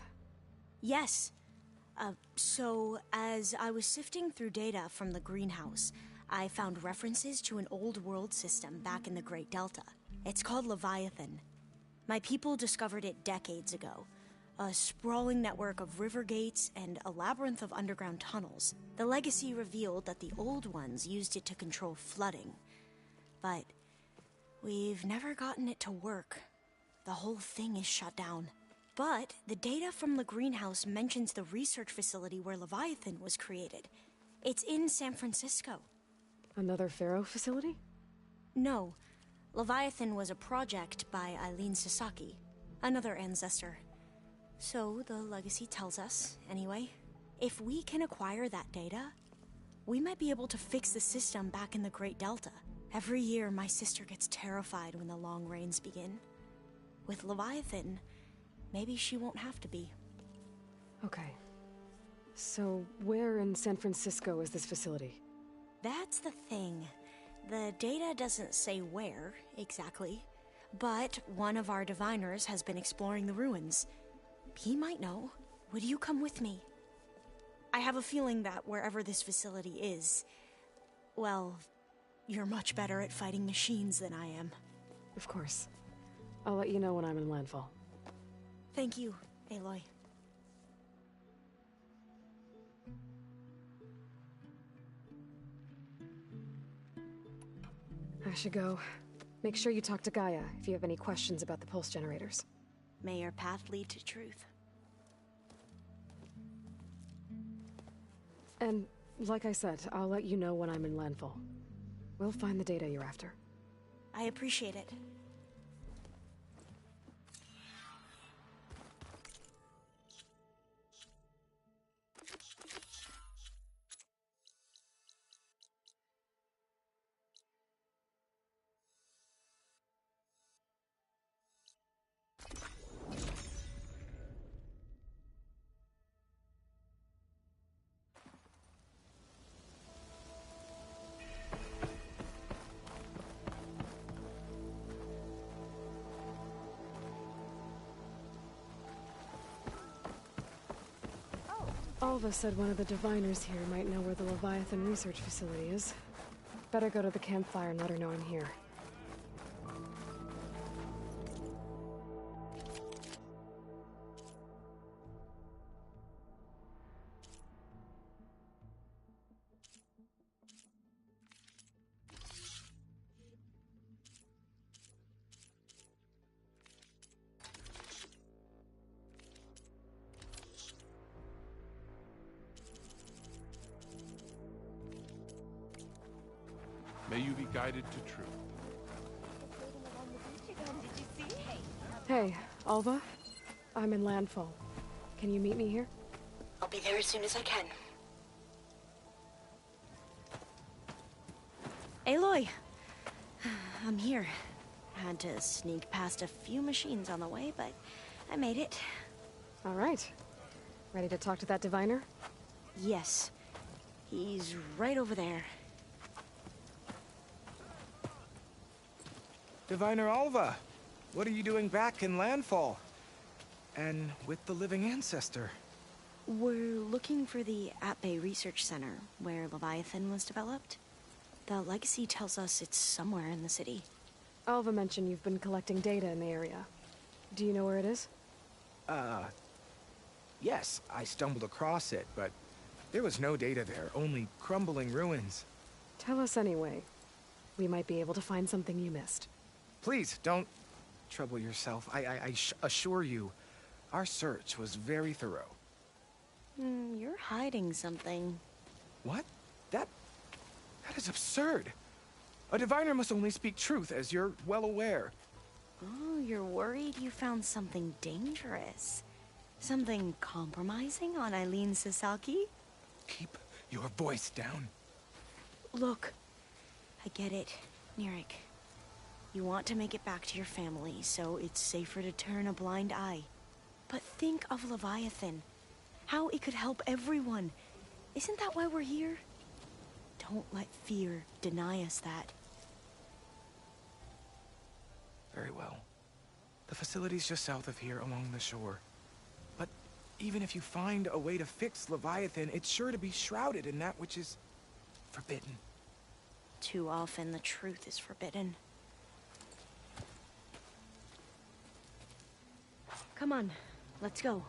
Yes. So, as I was sifting through data from the greenhouse, I found references to an old world system back in the Great Delta. It's called Leviathan. My people discovered it decades ago. A sprawling network of river gates and a labyrinth of underground tunnels. The Legacy revealed that the Old Ones used it to control flooding. But we've never gotten it to work. The whole thing is shut down. But the data from the greenhouse mentions the research facility where Leviathan was created. It's in San Francisco. Another Pharaoh facility? No. Leviathan was a project by Eileen Sasaki, another ancestor. So the Legacy tells us, anyway. If we can acquire that data, we might be able to fix the system back in the Great Delta. Every year, my sister gets terrified when the long rains begin. With Leviathan, maybe she won't have to be. Okay. So, where in San Francisco is this facility? That's the thing. The data doesn't say where, exactly. But one of our diviners has been exploring the ruins. He might know. Would you come with me? I have a feeling that wherever this facility is, well, you're much better at fighting machines than I am. Of course. I'll let you know when I'm in landfall. Thank you, Aloy. I should go. Make sure you talk to Gaia if you have any questions about the pulse generators. May your path lead to truth. And, like I said, I'll let you know when I'm in landfall. We'll find the data you're after. I appreciate it. Alva said one of the diviners here might know where the Leviathan research facility is. Better go to the campfire and let her know I'm here. May you be guided to truth. Hey, Alva. I'm in landfall. Can you meet me here? I'll be there as soon as I can. Aloy! I'm here. Had to sneak past a few machines on the way, but I made it. All right. Ready to talk to that diviner? Yes. He's right over there. Diviner Alva, what are you doing back in Landfall? And with the living ancestor? We're looking for the At-Bay Research Center, where Leviathan was developed. The legacy tells us it's somewhere in the city. Alva mentioned you've been collecting data in the area. Do you know where it is? Yes, I stumbled across it, but there was no data there, only crumbling ruins. Tell us anyway. We might be able to find something you missed. Please, don't trouble yourself. I assure you, our search was very thorough. You're hiding something. What? That is absurd. A diviner must only speak truth, as you're well aware. Oh, you're worried you found something dangerous? Something compromising on Eileen Sasaki? Keep your voice down. Look, I get it, Nirik. You want to make it back to your family, so it's safer to turn a blind eye. But think of Leviathan. How it could help everyone. Isn't that why we're here? Don't let fear deny us that. Very well. The facility's just south of here, along the shore. But even if you find a way to fix Leviathan, it's sure to be shrouded in that which is forbidden. Too often the truth is forbidden. Come on, let's go.